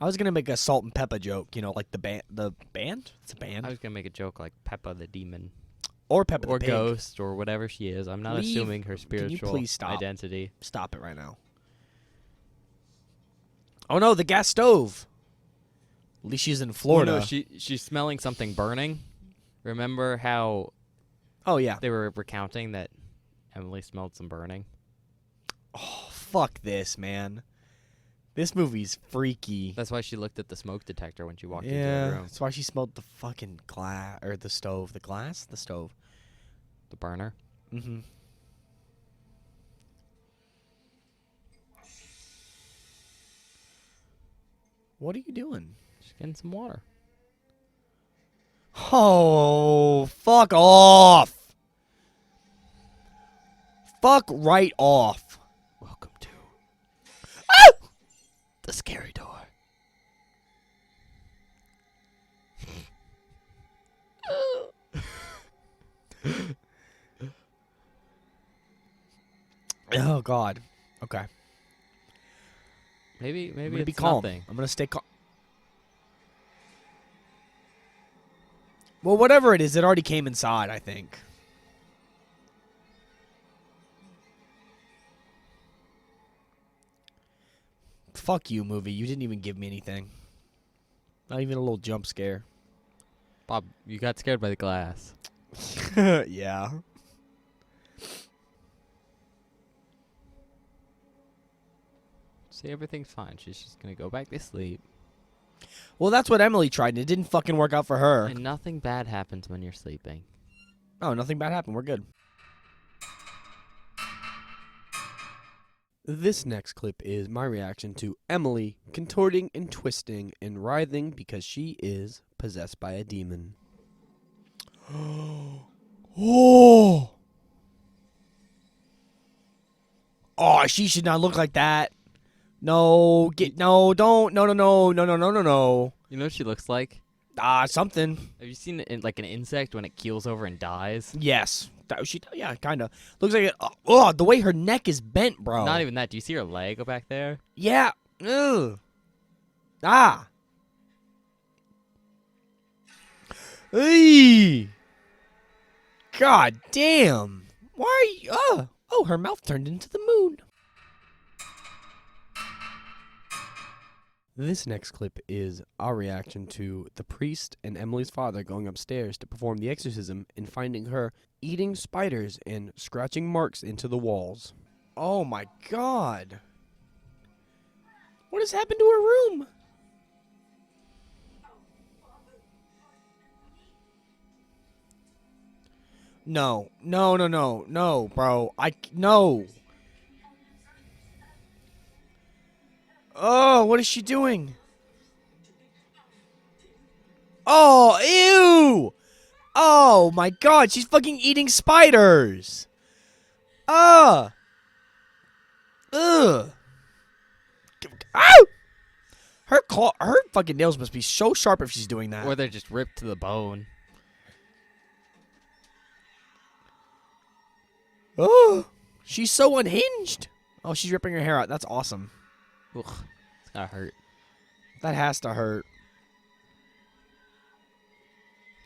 I was gonna make a salt and pepper joke, you know, like the band. The band? It's a I band. was going to make a joke like Peppa the demon. Or Peppa Or the pig. ghost or whatever she is. I'm not Leave. assuming her Can you spiritual please stop? identity. Stop it right now. Oh no, the gas stove. At least she's in Florida. Oh, no, she's smelling something burning. Remember how Oh yeah. they were recounting that Emily smelled some burning? Oh fuck this, man. This movie's freaky. That's why she looked at the smoke detector when she walked into Yeah, the room. that's why she smelled the fucking glass or the stove. The glass, the stove. The burner. Mm-hmm. What are you doing? Just getting some water. Oh, fuck off! Fuck right off. Welcome to The scary door. Oh God. Okay. maybe I'm gonna it's be calm. nothing. I'm gonna stay calm. Well, whatever it is, it already came inside, I think. Fuck you, movie. You didn't even give me anything. Not even a little jump scare. Bob, you got scared by the glass. Yeah. See, everything's fine. She's just gonna go back to sleep. Well, that's what Emily tried, and it didn't fucking work out for her. And nothing bad happens when you're sleeping. Oh, nothing bad happened. We're good. This next clip is my reaction to Emily contorting and twisting and writhing because she is possessed by a demon. Oh! Oh, she should not look like that. No, don't, no. You know what she looks like? Something. Have you seen like an insect when it keels over and dies? Yes. Yeah, kind of. Looks like it. Oh, the way her neck is bent, bro. Not even that. Do you see her leg go back there? Yeah. Ugh. Ah. Eee. God damn. Why are you? Oh, her mouth turned into the moon. This next clip is our reaction to the priest and Emily's father going upstairs to perform the exorcism and finding her eating spiders and scratching marks into the walls. Oh my god. What has happened to her room? No, bro. No. Oh, what is she doing? Oh, ew! Oh my god, she's fucking eating spiders! Ugh! Ow! Her fucking nails must be so sharp if she's doing that. Or they're just ripped to the bone. Oh, she's so unhinged. Oh, she's ripping her hair out. That's awesome. Ugh, it's gotta hurt. That has to hurt.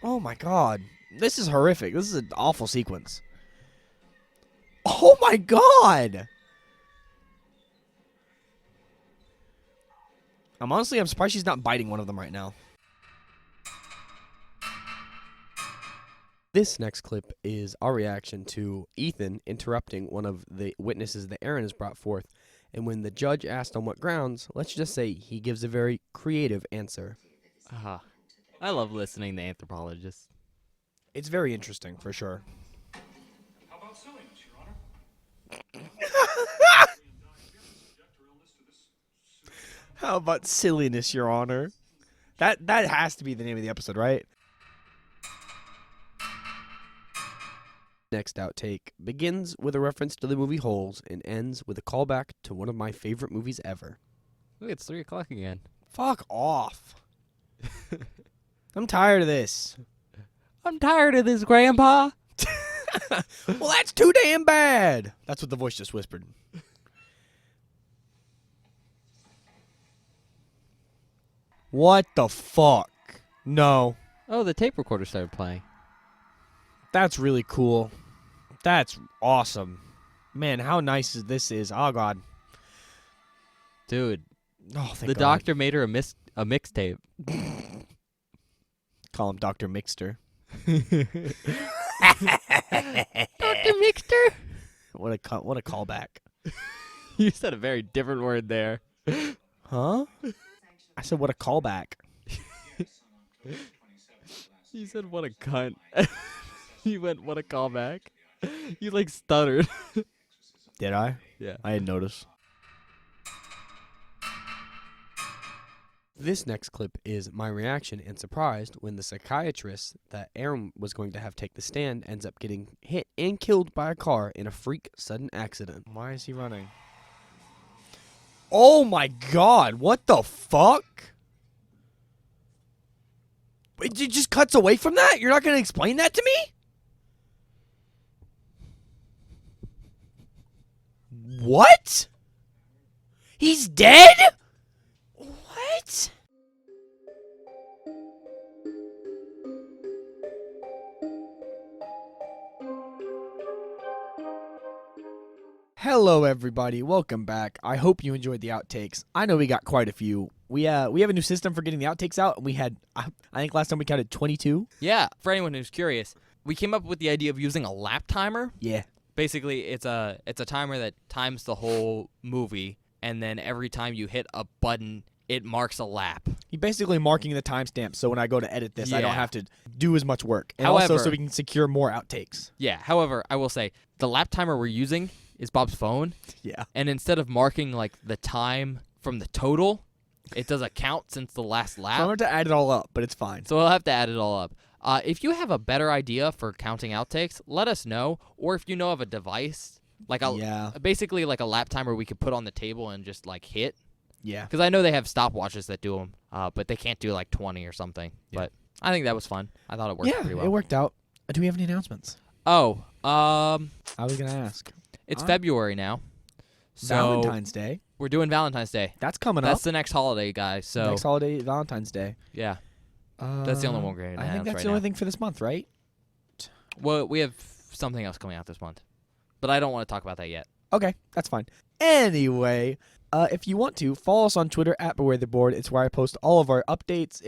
Oh my god. This is horrific. This is an awful sequence. Oh my god! I'm surprised she's not biting one of them right now. This next clip is our reaction to Ethan interrupting one of the witnesses that Aaron has brought forth. And when the judge asked on what grounds, let's just say he gives a very creative answer. I love listening to anthropologists. It's very interesting, for sure. How about silliness, Your Honor? How about silliness, Your Honor? That has to be the name of the episode, right? Next outtake begins with a reference to the movie Holes and ends with a callback to one of my favorite movies ever. Look, it's 3 o'clock again. Fuck off. I'm tired of this. I'm tired of this, Grandpa. Well, that's too damn bad. That's what the voice just whispered. What the fuck? No. Oh, the tape recorder started playing. That's really cool. That's awesome. Man, how nice this is. Oh, God. Dude, Oh, thank the God. doctor made her a mixtape. Call him Dr. Mixter. Dr. Mixter? What a callback. You said a very different word there. Huh? I said, what a callback. You said, what a cunt. You went, what a callback. You, like, stuttered. Did I? Yeah. I didn't notice. This next clip is my reaction and surprised when the psychiatrist that Aaron was going to have take the stand ends up getting hit and killed by a car in a freak sudden accident. Why is he running? Oh my god, what the fuck? It just cuts away from that? You're not going to explain that to me? What? He's dead? What? Hello everybody, welcome back. I hope you enjoyed the outtakes. I know we got quite a few. We have a new system for getting the outtakes out. We had, I think last time we counted 22. Yeah, for anyone who's curious, we came up with the idea of using a lap timer. Yeah. Basically, it's a timer that times the whole movie, and then every time you hit a button, it marks a lap. You're basically marking the timestamp, so when I go to edit this, I don't Yeah. have to do as much work. And also, However- so we can secure more outtakes. Yeah. However, I will say the lap timer we're using is Bob's phone, Yeah. and instead of marking like the time from the total, it does a count since the last So I'm lap. going to add it all up, but it's fine. So we'll have to add it all up. If you have a better idea for counting outtakes, let us know. Or if you know of a device, like Yeah. basically like a lap timer we could put on the table and just like hit. Yeah. Because I know they have stopwatches that do them, but they can't do like 20 or something. Yeah. But I think that was fun. I thought it worked Yeah, pretty well. it worked out. Do we have any announcements? Oh, I was going to ask. it's Ah. February now. So Valentine's Day. we're doing Valentine's Day. That's coming That's up. the next holiday, guys. So Next holiday, Valentine's Day. yeah. That's the only one we're gonna I think announce that's right the only now. thing for this month, right? Well, we have something else coming out this month, but I don't want to talk about that yet. Okay, that's fine. Anyway, if you want to, follow us on Twitter at Beware the Board. It's where I post all of our updates.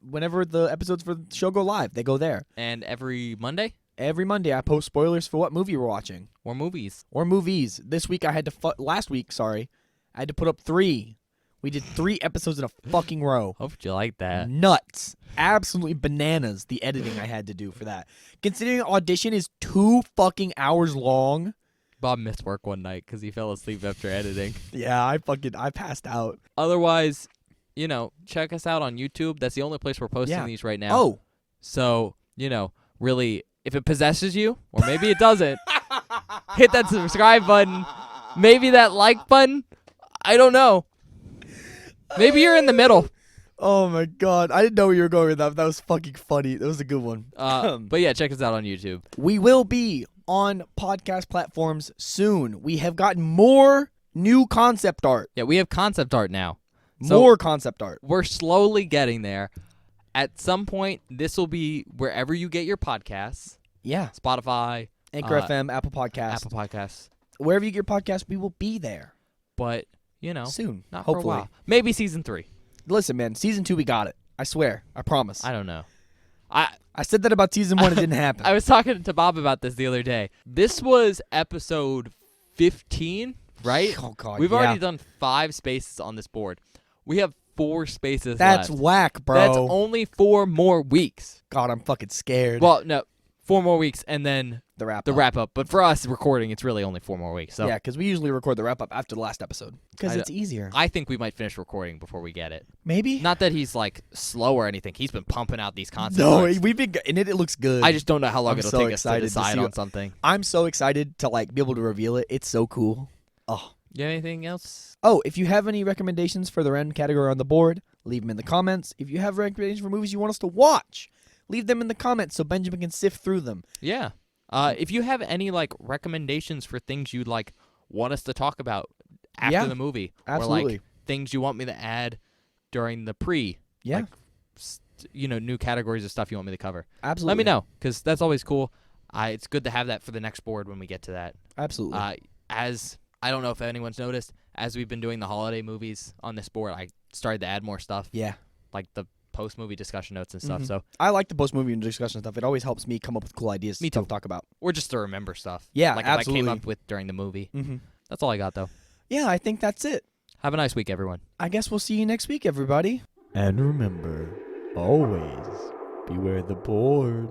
Whenever the episodes for the show go live, they go there. And every Monday, Every Monday, I post spoilers for what movie we're watching or movies. or movies. This week, I had to last week, sorry, I had to put up 3. We did 3 episodes in a fucking row. Hope you like that. Nuts. Absolutely bananas, the editing I had to do for that. Considering audition is 2 fucking hours long. Bob missed work one night because he fell asleep after editing. Yeah, I passed out. Otherwise, check us out on YouTube. That's the only place we're posting Yeah. these right now. Oh, So, really, if it possesses you, or maybe it doesn't, hit that subscribe button. Maybe that like button. I don't know. Maybe you're in the middle. oh my God. I didn't know where you were going with that. That was fucking funny. That was a good one. But yeah, check us out on YouTube. We will be on podcast platforms soon. We have gotten more new concept art. Yeah, we have concept art now. So More concept art. we're slowly getting there. At some point, this will be wherever you get your podcasts. Yeah. Spotify, Anchor Uh, FM, Apple Podcasts. Apple Podcasts. Wherever you get your podcast, we will be there But, soon. not hopefully. for a while. Maybe season 3. Listen, man, season 2 we got it. I swear. I promise. I don't know. I said that about season 1. It didn't happen. I was talking to Bob about this the other day. This was episode 15, right? Oh God. We've yeah. already done 5 spaces on this board. We have 4 spaces That's left. whack, bro. That's only 4 more weeks. God, I'm fucking scared. Well, no, 4 more weeks and then the wrap. the wrap up. But for us recording, it's really only 4 more weeks. So Yeah, because we usually record the wrap up after the last episode because I it's easier. I think we might finish recording before we get it. Maybe. Not that he's like slow or anything. He's been pumping out these concepts. No, we've been and it looks good. I just don't know how long I'm it'll so take us to excited to decide see on what- something. I'm so excited to be able to reveal it. It's so cool. Oh. You have anything else? Oh, if you have any recommendations for the random category on the board, leave them in the comments. If you have recommendations for movies you want us to watch, leave them in the comments so Benjamin can sift through them. Yeah. If you have any recommendations for things you'd want us to talk about after Yeah, the movie, absolutely. or things you want me to add during the pre, Yeah, new categories of stuff you want me to cover, absolutely. let me know because that's always cool. It's good to have that for the next board when we get to that. Absolutely. As I don't know if anyone's noticed, as we've been doing the holiday movies on this board, I started to add more stuff, yeah. like the post-movie discussion notes and stuff. Mhm. So, I like the post-movie discussion stuff. It always helps me come up with cool ideas Me to too. talk about. or just to remember stuff. Yeah, like absolutely. if I came up with during the movie. Mm-hmm. That's all I got though. Yeah, I think that's it. Have a nice week, everyone. I guess we'll see you next week, everybody. And remember, always beware the board.